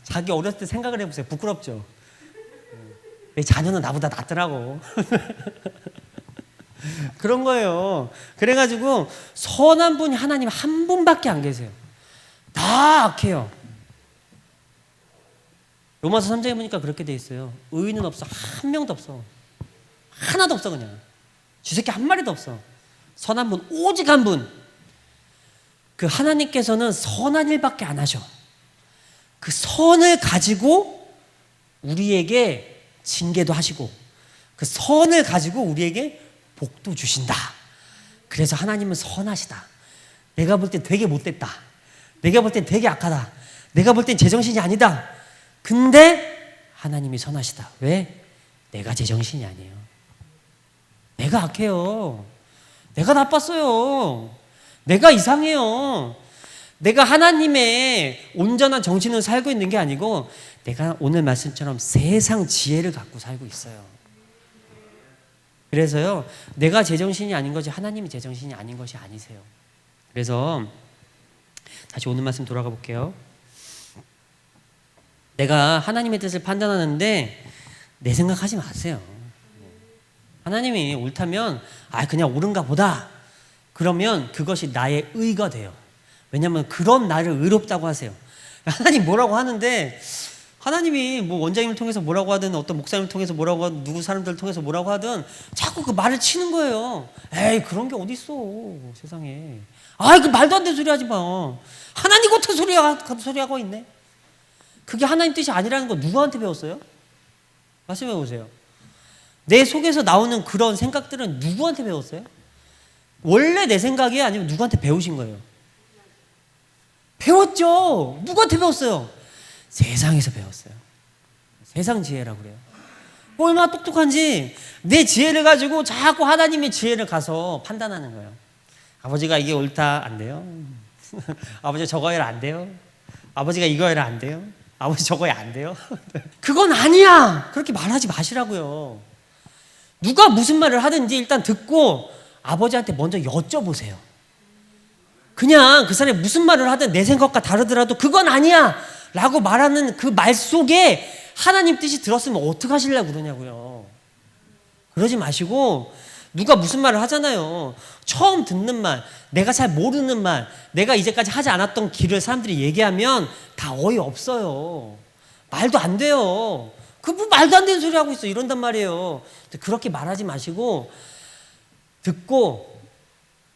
Speaker 1: 자기 어렸을 때 생각을 해보세요. 부끄럽죠? 내 자녀는 나보다 낫더라고. 그런 거예요. 그래가지고 선한 분이 하나님 한 분밖에 안 계세요. 다 악해요. 로마서 3장에 보니까 그렇게 돼 있어요. 의인은 없어. 한 명도 없어. 하나도 없어. 그냥 쥐새끼 한 마리도 없어. 선한 분, 오직 한 분. 그 하나님께서는 선한 일밖에 안 하셔. 그 선을 가지고 우리에게 징계도 하시고, 그 선을 가지고 우리에게 복도 주신다. 그래서 하나님은 선하시다. 내가 볼 땐 되게 못됐다. 내가 볼 땐 되게 악하다. 내가 볼 땐 제정신이 아니다. 근데 하나님이 선하시다. 왜? 내가 제정신이 아니에요. 내가 악해요. 내가 나빴어요. 내가 이상해요. 내가 하나님의 온전한 정신을 살고 있는 게 아니고, 내가 오늘 말씀처럼 세상 지혜를 갖고 살고 있어요. 그래서요, 내가 제정신이 아닌 것이 하나님이 제정신이 아닌 것이 아니세요. 그래서 다시 오늘 말씀 돌아가 볼게요. 내가 하나님의 뜻을 판단하는데 내 생각하지 마세요. 하나님이 옳다면 그냥 옳은가 보다. 그러면 그것이 나의 의가 돼요. 왜냐하면 그런 나를 의롭다고 하세요. 하나님 뭐라고 하는데, 하나님이 뭐 원장님을 통해서 뭐라고 하든 어떤 목사님을 통해서 뭐라고 하든 누구 사람들을 통해서 뭐라고 하든 자꾸 그 말을 치는 거예요. 에이, 그런 게 어딨어 세상에. 그 말도 안 되는 소리 하지 마. 하나님 같은 소리 하고 있네. 그게 하나님 뜻이 아니라는 거 누구한테 배웠어요? 말씀해 보세요. 내 속에서 나오는 그런 생각들은 누구한테 배웠어요? 원래 내 생각이에요? 아니면 누구한테 배우신 거예요? 배웠죠. 누구한테 배웠어요? 세상에서 배웠어요. 세상 지혜라고 그래요. 뭐 얼마나 똑똑한지 내 지혜를 가지고 자꾸 하나님의 지혜를 가서 판단하는 거예요. 아버지가 이게 옳다, 안 돼요. 아버지 저거 해라, 안 돼요. 아버지가 이거 해라, 안 돼요. 아버지 저거 해, 안 돼요. 그건 아니야. 그렇게 말하지 마시라고요. 누가 무슨 말을 하든지 일단 듣고 아버지한테 먼저 여쭤보세요. 그냥 그 사람이 무슨 말을 하든 내 생각과 다르더라도 그건 아니야 라고 말하는 그 말 속에 하나님 뜻이 들었으면 어떡하시려고 그러냐고요. 그러지 마시고, 누가 무슨 말을 하잖아요. 처음 듣는 말, 내가 잘 모르는 말, 내가 이제까지 하지 않았던 길을 사람들이 얘기하면 다 어이없어요. 말도 안 돼요. 그 뭐 말도 안 되는 소리 하고 있어 이런단 말이에요. 그렇게 말하지 마시고 듣고,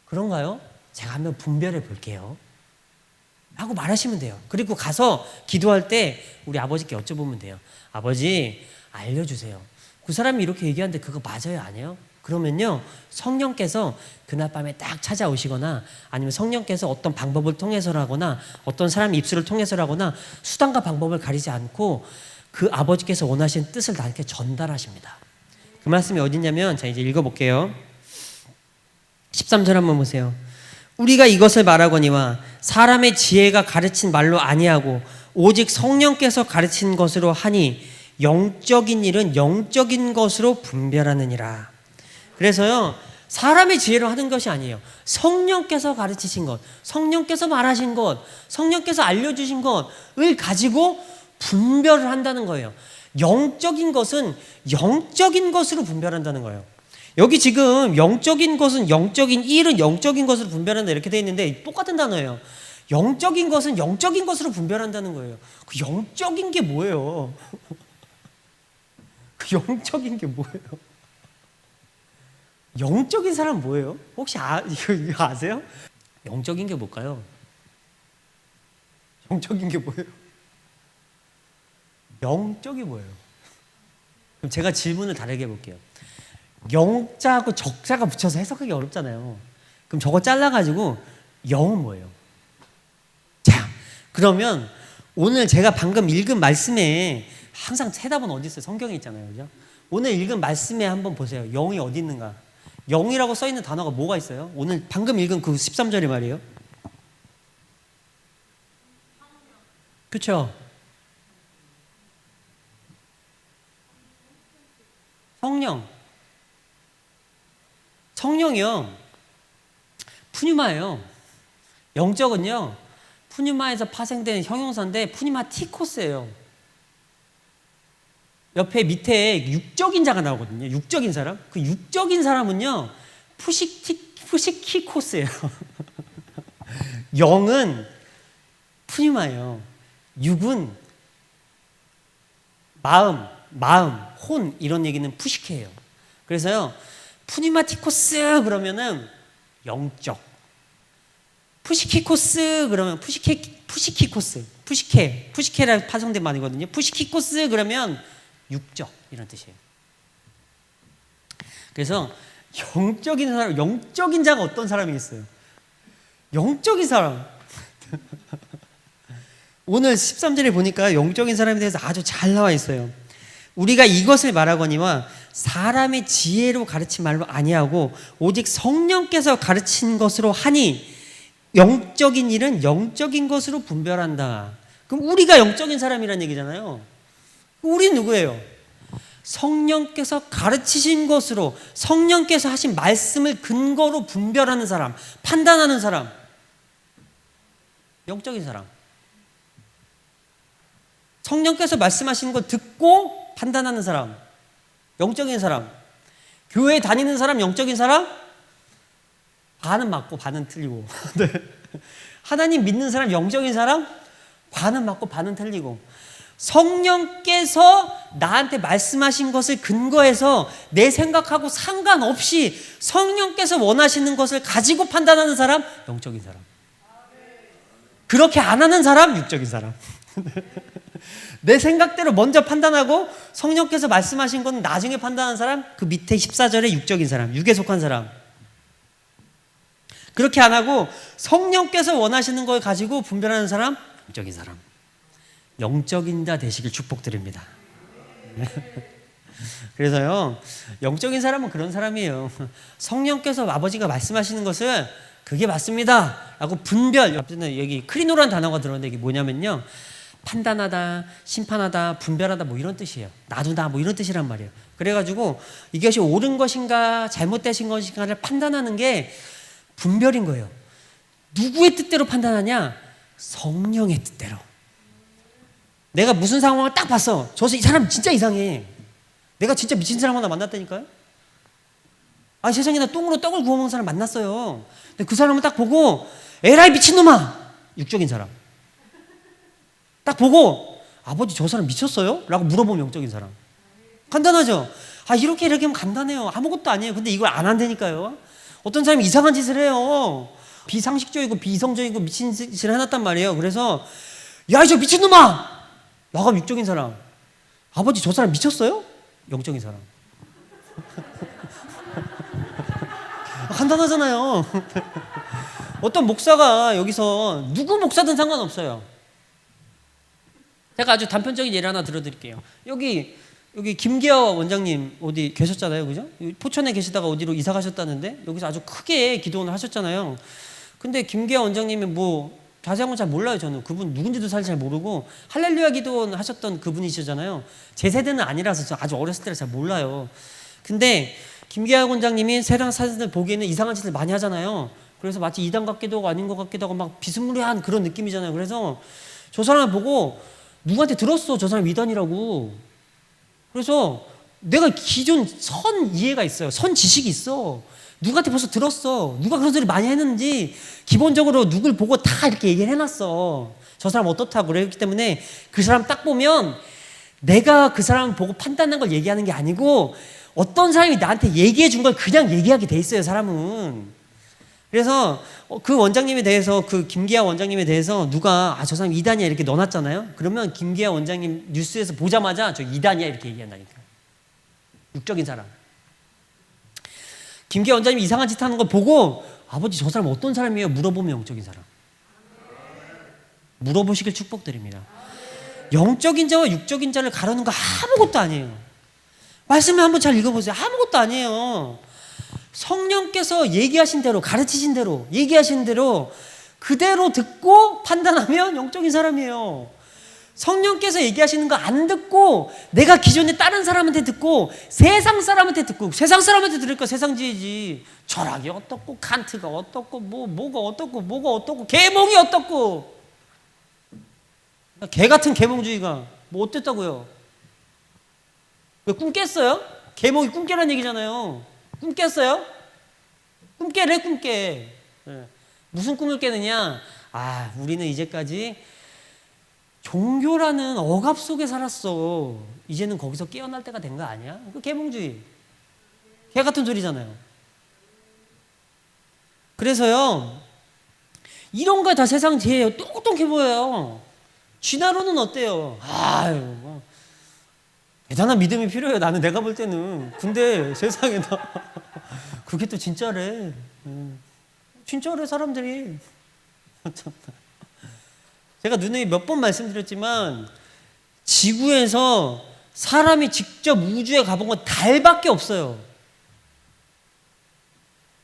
Speaker 1: 그런가요? 제가 한번 분별해 볼게요 라고 말하시면 돼요. 그리고 가서 기도할 때 우리 아버지께 여쭤보면 돼요. 아버지, 알려주세요. 그 사람이 이렇게 얘기하는데 그거 맞아요, 아니에요? 그러면요, 성령께서 그날 밤에 딱 찾아오시거나, 아니면 성령께서 어떤 방법을 통해서라거나 어떤 사람 입술을 통해서라거나 수단과 방법을 가리지 않고 그 아버지께서 원하시는 뜻을 나한테 전달하십니다. 그 말씀이 어디냐면, 자 이제 읽어볼게요. 13절 한번 보세요. 우리가 이것을 말하거니와 사람의 지혜가 가르친 말로 아니하고 오직 성령께서 가르친 것으로 하니 영적인 일은 영적인 것으로 분별하느니라. 그래서요, 사람의 지혜로 하는 것이 아니에요. 성령께서 가르치신 것, 성령께서 말하신 것, 성령께서 알려주신 것을 가지고 분별을 한다는 거예요. 영적인 것은 영적인 것으로 분별한다는 거예요. 여기 지금 영적인 것은 영적인, 일은 영적인 것으로 분별한다 이렇게 되어 있는데 똑같은 단어예요. 영적인 것은 영적인 것으로 분별한다는 거예요. 그 영적인 게 뭐예요? 그 영적인 게 뭐예요? 영적인 사람 뭐예요? 혹시 이거 아세요? 영적인 게 뭘까요? 영적인 게 뭐예요? 영적이 뭐예요? 그럼 제가 질문을 다르게 해볼게요. 영자하고 적자가 붙여서 해석하기 어렵잖아요. 그럼 저거 잘라가지고 영은 뭐예요? 자, 그러면 오늘 제가 방금 읽은 말씀에 항상 해답은 어디 있어요? 성경에 있잖아요. 그죠? 오늘 읽은 말씀에 한번 보세요. 영이 어디 있는가? 영이라고 써있는 단어가 뭐가 있어요? 오늘 방금 읽은 그 13절이 말이에요. 그렇죠? 성령이요. 푸뉴마예요. 영적은요. 푸뉴마에서 파생되는 형용사인데 푸니마티코스예요. 옆에 밑에 육적인 자가 나오거든요. 육적인 사람. 그 육적인 사람은요. 푸시키코스예요. 영은 푸뉴마예요. 육은 마음, 혼 이런 얘기는 푸시케예요. 그래서요. 푸니마티코스 그러면은 영적. 푸시키코스 그러면 푸시케라 파생된 말이거든요. 푸시키코스 그러면 육적 이런 뜻이에요. 그래서 영적인 사람, 영적인 자가 어떤 사람이겠어요? 영적인 사람. 오늘 13절에 보니까 영적인 사람에 대해서 아주 잘 나와 있어요. 우리가 이것을 말하거니와 사람의 지혜로 가르친 말로 아니하고 오직 성령께서 가르친 것으로 하니 영적인 일은 영적인 것으로 분별한다. 그럼 우리가 영적인 사람이란 얘기잖아요. 우리 누구예요? 성령께서 가르치신 것으로, 성령께서 하신 말씀을 근거로 분별하는 사람, 판단하는 사람, 영적인 사람. 성령께서 말씀하시는 거 듣고 판단하는 사람, 영적인 사람. 교회 다니는 사람, 영적인 사람? 반은 맞고 반은 틀리고. 네. 하나님 믿는 사람, 영적인 사람? 반은 맞고 반은 틀리고. 성령께서 나한테 말씀하신 것을 근거해서 내 생각하고 상관없이 성령께서 원하시는 것을 가지고 판단하는 사람? 영적인 사람. 그렇게 안 하는 사람? 육적인 사람. 내 생각대로 먼저 판단하고 성령께서 말씀하신 건 나중에 판단하는 사람? 그 밑에 14절에 육적인 사람, 육에 속한 사람. 그렇게 안 하고 성령께서 원하시는 걸 가지고 분별하는 사람? 영적인 사람. 영적인 자 되시길 축복드립니다. 그래서요, 영적인 사람은 그런 사람이에요. 성령께서 아버지가 말씀하시는 것을 그게 맞습니다 라고 분별, 여기 크리노라는 단어가 들어오는데 이게 뭐냐면요, 판단하다, 심판하다, 분별하다 뭐 이런 뜻이에요. 놔두다 뭐 이런 뜻이란 말이에요. 그래가지고 이것이 옳은 것인가 잘못되신 것인가를 판단하는 게 분별인 거예요. 누구의 뜻대로 판단하냐? 성령의 뜻대로. 내가 무슨 상황을 딱 봤어. 이 사람 진짜 이상해. 내가 진짜 미친 사람 하나 만났다니까요. 아, 세상에 나 똥으로 떡을 구워 먹는 사람 만났어요. 근데 그 사람을 딱 보고 에라이 미친놈아! 육적인 사람. 딱 보고 아버지 저 사람 미쳤어요? 라고 물어보면 영적인 사람. 간단하죠? 아, 이렇게 하면 간단해요. 아무것도 아니에요. 근데 이걸 안 한다니까요. 어떤 사람이 이상한 짓을 해요. 비상식적이고 비이성적이고 미친 짓을 해놨단 말이에요. 그래서 야, 저 미친놈아! 나가면 육적인 사람. 아버지 저 사람 미쳤어요? 영적인 사람. 간단하잖아요. 어떤 목사가 여기서 누구 목사든 상관없어요. 제가 아주 단편적인 예를 하나 들어드릴게요. 여기 김기아 원장님 어디 계셨잖아요, 그죠? 포천에 계시다가 어디로 이사 가셨다는데 여기서 아주 크게 기도원을 하셨잖아요. 근데 김기아 원장님이 뭐 자세한 건 잘 몰라요. 저는 그분 누군지도 사실 잘 모르고 할렐루야 기도원 하셨던 그분이시잖아요. 제 세대는 아니라서 저 아주 어렸을 때라 잘 몰라요. 근데 김기아 원장님이 세상 사람들 보기에는 이상한 짓을 많이 하잖아요. 그래서 마치 이단 같기도 하고 아닌 것 같기도 하고 막 비스무리한 그런 느낌이잖아요. 그래서 저 사람을 보고 누구한테 들었어. 저 사람 이단이라고. 그래서 내가 기존 선 이해가 있어요. 선 지식이 있어. 누구한테 벌써 들었어. 누가 그런 소리 많이 했는지 기본적으로 누굴 보고 다 이렇게 얘기를 해놨어. 저 사람 어떻다고. 그랬기 때문에 그 사람 딱 보면 내가 그 사람 보고 판단한 걸 얘기하는 게 아니고 어떤 사람이 나한테 얘기해 준 걸 그냥 얘기하게 돼 있어요, 사람은. 그래서 그 원장님에 대해서, 그 김기아 원장님에 대해서 누가 저 사람 이단이야 이렇게 넣어놨잖아요. 그러면 김기아 원장님 뉴스에서 보자마자 저 이단이야 이렇게 얘기한다니까. 육적인 사람. 김기아 원장님이 이상한 짓 하는 거 보고 아버지 저 사람 어떤 사람이에요? 물어보면 영적인 사람. 물어보시길 축복드립니다. 영적인 자와 육적인 자를 가르는 거 아무것도 아니에요. 말씀을 한번 잘 읽어보세요. 아무것도 아니에요. 성령께서 얘기하신 대로, 가르치신 대로, 얘기하신 대로 그대로 듣고 판단하면 영적인 사람이에요. 성령께서 얘기하시는 거 안 듣고 내가 기존에 다른 사람한테 듣고 세상 사람한테 듣고, 세상 사람한테 들으니까 세상지혜지. 철학이 어떻고 칸트가 어떻고 뭐가 어떻고 뭐가 어떻고 계몽이 어떻고, 개 같은 계몽주의가 뭐 어땠다고요? 왜 꿈 깼어요? 계몽이 꿈 깨라는 얘기잖아요. 꿈 깼어요? 꿈 깨래, 꿈 깨. 무슨 꿈을 깨느냐? 우리는 이제까지 종교라는 억압 속에 살았어. 이제는 거기서 깨어날 때가 된 거 아니야? 그 계몽주의. 개 같은 소리잖아요. 그래서요, 이런 거 다 세상 지혜예요. 똑똑해 보여요. 쥐나로는 어때요? 뭐 대단한 믿음이 필요해요. 나는 내가 볼 때는. 근데 세상에 그게 또 진짜래. 진짜래 사람들이. 제가 누누이 몇 번 말씀드렸지만 지구에서 사람이 직접 우주에 가본 건 달밖에 없어요.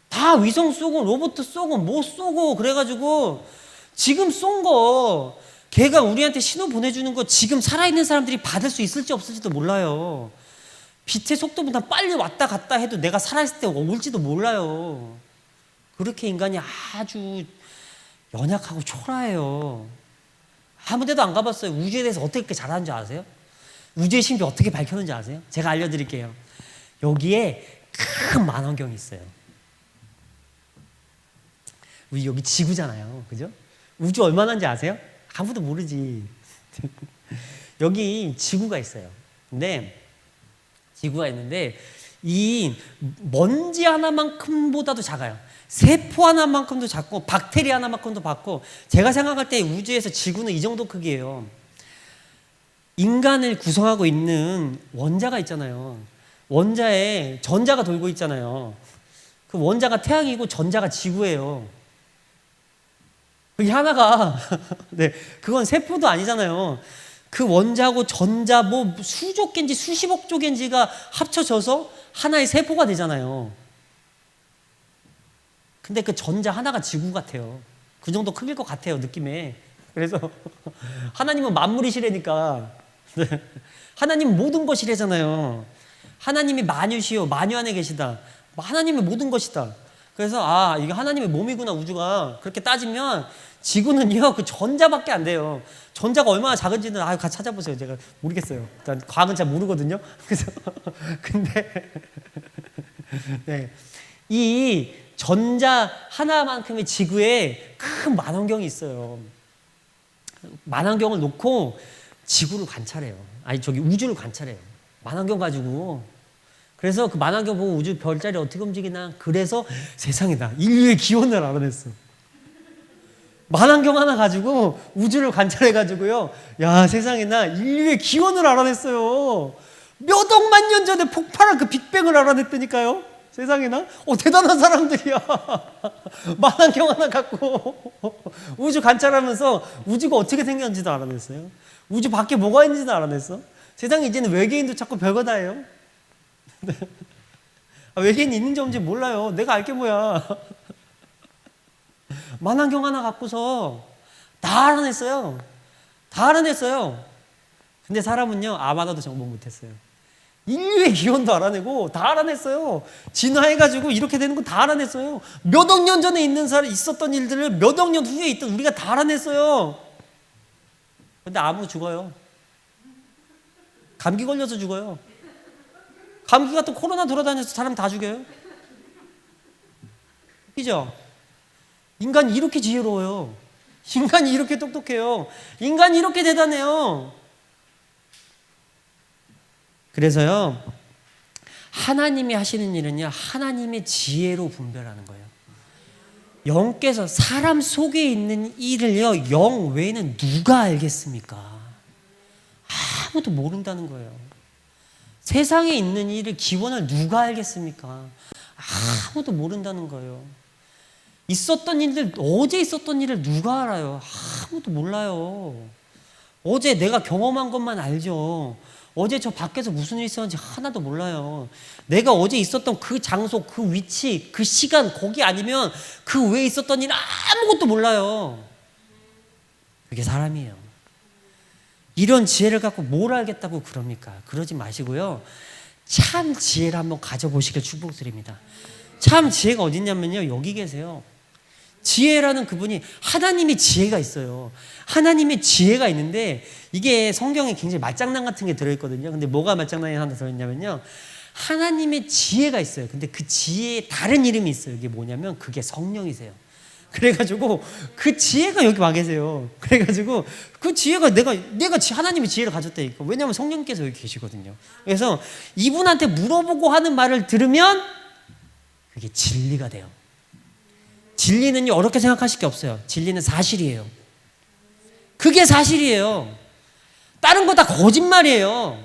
Speaker 1: 다 위성 쏘고 로봇 쏘고 뭐 쏘고 그래가지고 지금 쏜 거 걔가 우리한테 신호 보내주는 거 지금 살아있는 사람들이 받을 수 있을지 없을지도 몰라요. 빛의 속도보다 빨리 왔다 갔다 해도 내가 살아있을 때 올지도 몰라요. 그렇게 인간이 아주 연약하고 초라해요. 아무 데도 안 가봤어요. 우주에 대해서 어떻게 잘하는 줄 아세요? 우주의 신비 어떻게 밝혔는지 아세요? 제가 알려드릴게요. 여기에 큰 만원경이 있어요. 우리 여기 지구잖아요. 그죠? 우주 얼마나인지 아세요? 아무도 모르지. 여기 지구가 있어요. 근데 지구가 있는데 이 먼지 하나만큼보다도 작아요. 세포 하나만큼도 작고 박테리아 하나만큼도 작고, 제가 생각할 때 우주에서 지구는 이 정도 크기예요. 인간을 구성하고 있는 원자가 있잖아요. 원자에 전자가 돌고 있잖아요. 그 원자가 태양이고 전자가 지구예요. 그게 하나가 네, 그건 세포도 아니잖아요. 그 원자하고 전자 뭐 수조 개인지 수십억 조 개인지가 합쳐져서 하나의 세포가 되잖아요. 근데 그 전자 하나가 지구 같아요. 그 정도 크기일 것 같아요, 느낌에. 그래서 하나님은 만물이시라니까. 하나님은 모든 것이래잖아요. 하나님이 만유시요, 만유 안에 계시다. 하나님의 모든 것이다. 그래서 이게 하나님의 몸이구나, 우주가. 그렇게 따지면 지구는요, 그 전자밖에 안 돼요. 전자가 얼마나 작은지는 같이 찾아보세요. 제가 모르겠어요. 일단 과학은 잘 모르거든요. 그래서 근데 네, 이 전자 하나만큼의 지구에 큰 만원경이 있어요. 만원경을 놓고 지구를 관찰해요. 우주를 관찰해요. 만원경 가지고. 그래서 그 만원경 보고 우주 별자리 어떻게 움직이나. 그래서 세상에나 인류의 기원을 알아냈어. 만원경 하나 가지고 우주를 관찰해가지고요. 야, 세상에나 인류의 기원을 알아냈어요. 몇 억만 년 전에 폭발한 그 빅뱅을 알아냈다니까요. 세상에나. 대단한 사람들이야. 만원경 하나 갖고 우주 관찰하면서 우주가 어떻게 생겼는지도 알아냈어요. 우주 밖에 뭐가 있는지도 알아냈어. 세상에 이제는 외계인도 자꾸 별거 다 해요. 외계인이 있는지 없는지 몰라요. 내가 알게 뭐야. 만환경 하나 갖고서 다 알아냈어요. 다 알아냈어요. 근데 사람은요, 아마도 정복 못했어요. 인류의 기원도 알아내고 다 알아냈어요. 진화해가지고 이렇게 되는 거 다 알아냈어요. 몇 억 년 전에 있었던 일들을 몇 억 년 후에 있던 우리가 다 알아냈어요. 근데 죽어요. 감기 걸려서 죽어요. 감기 같은 코로나 돌아다녀서 사람 다 죽여요. 그죠? 인간이 이렇게 지혜로워요. 인간이 이렇게 똑똑해요. 인간이 이렇게 대단해요. 그래서요, 하나님이 하시는 일은요, 하나님의 지혜로 분별하는 거예요. 영께서 사람 속에 있는 일을요, 영 외에는 누가 알겠습니까? 아무도 모른다는 거예요. 세상에 있는 일을 기원을 누가 알겠습니까? 아무도 모른다는 거예요. 있었던 일들, 어제 있었던 일을 누가 알아요? 아무도 몰라요. 어제 내가 경험한 것만 알죠. 어제 저 밖에서 무슨 일이 있었는지 하나도 몰라요. 내가 어제 있었던 그 장소, 그 위치, 그 시간, 거기 아니면 그 외에 있었던 일 아무것도 몰라요. 그게 사람이에요. 이런 지혜를 갖고 뭘 알겠다고 그럽니까? 그러지 마시고요. 참 지혜를 한번 가져보시길 축복드립니다. 참 지혜가 어디 있냐면요, 여기 계세요. 지혜라는 그분이, 하나님의 지혜가 있어요. 하나님의 지혜가 있는데 이게 성경에 굉장히 말장난 같은 게 들어있거든요. 근데 뭐가 말장난이 하나 들어있냐면요, 하나님의 지혜가 있어요. 근데 그 지혜에 다른 이름이 있어요. 이게 뭐냐면 그게 성령이세요. 그래가지고 그 지혜가 여기 와 계세요. 그래가지고 그 지혜가 내가 하나님의 지혜를 가졌다니까. 왜냐하면 성령께서 여기 계시거든요. 그래서 이분한테 물어보고 하는 말을 들으면 그게 진리가 돼요. 진리는요, 어렵게 생각하실 게 없어요. 진리는 사실이에요. 그게 사실이에요. 다른 거 다 거짓말이에요.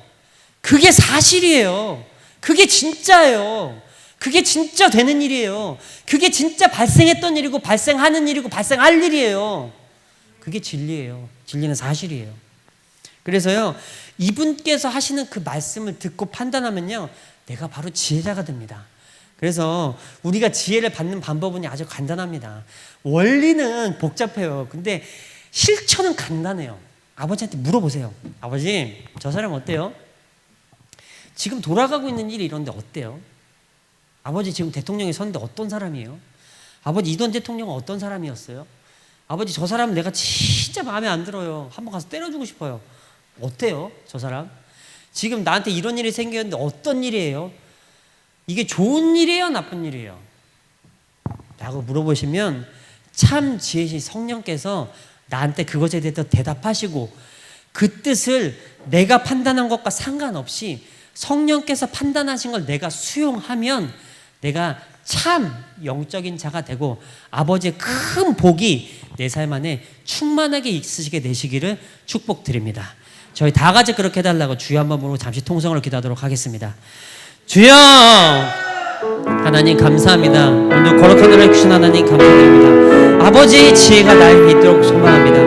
Speaker 1: 그게 사실이에요. 그게 진짜예요. 그게 진짜 되는 일이에요. 그게 진짜 발생했던 일이고 발생하는 일이고 발생할 일이에요. 그게 진리예요. 진리는 사실이에요. 그래서요, 이분께서 하시는 그 말씀을 듣고 판단하면요, 내가 바로 지혜자가 됩니다. 그래서 우리가 지혜를 받는 방법은 아주 간단합니다. 원리는 복잡해요. 근데 실천은 간단해요. 아버지한테 물어보세요. 아버지, 저 사람 어때요? 지금 돌아가고 있는 일이 이런데 어때요? 아버지, 지금 대통령이 섰는데 어떤 사람이에요? 아버지, 이전 대통령은 어떤 사람이었어요? 아버지, 저 사람 내가 진짜 마음에 안 들어요. 한번 가서 때려주고 싶어요. 어때요? 저 사람? 지금 나한테 이런 일이 생겼는데 어떤 일이에요? 이게 좋은 일이에요? 나쁜 일이에요? 라고 물어보시면 참 지혜신 성령께서 나한테 그것에 대해서 대답하시고, 그 뜻을 내가 판단한 것과 상관없이 성령께서 판단하신 걸 내가 수용하면 내가 참 영적인 자가 되고 아버지의 큰 복이 내 삶 안에 충만하게 있으시게 되시기를 축복드립니다. 저희 다 같이 그렇게 해달라고 주여 한번 부르고 잠시 통성을 기도하도록 하겠습니다. 주여, 하나님 감사합니다. 오늘 거룩한 은혜를 주신 하나님 감사드립니다. 아버지의 지혜가 날 믿도록 소망합니다.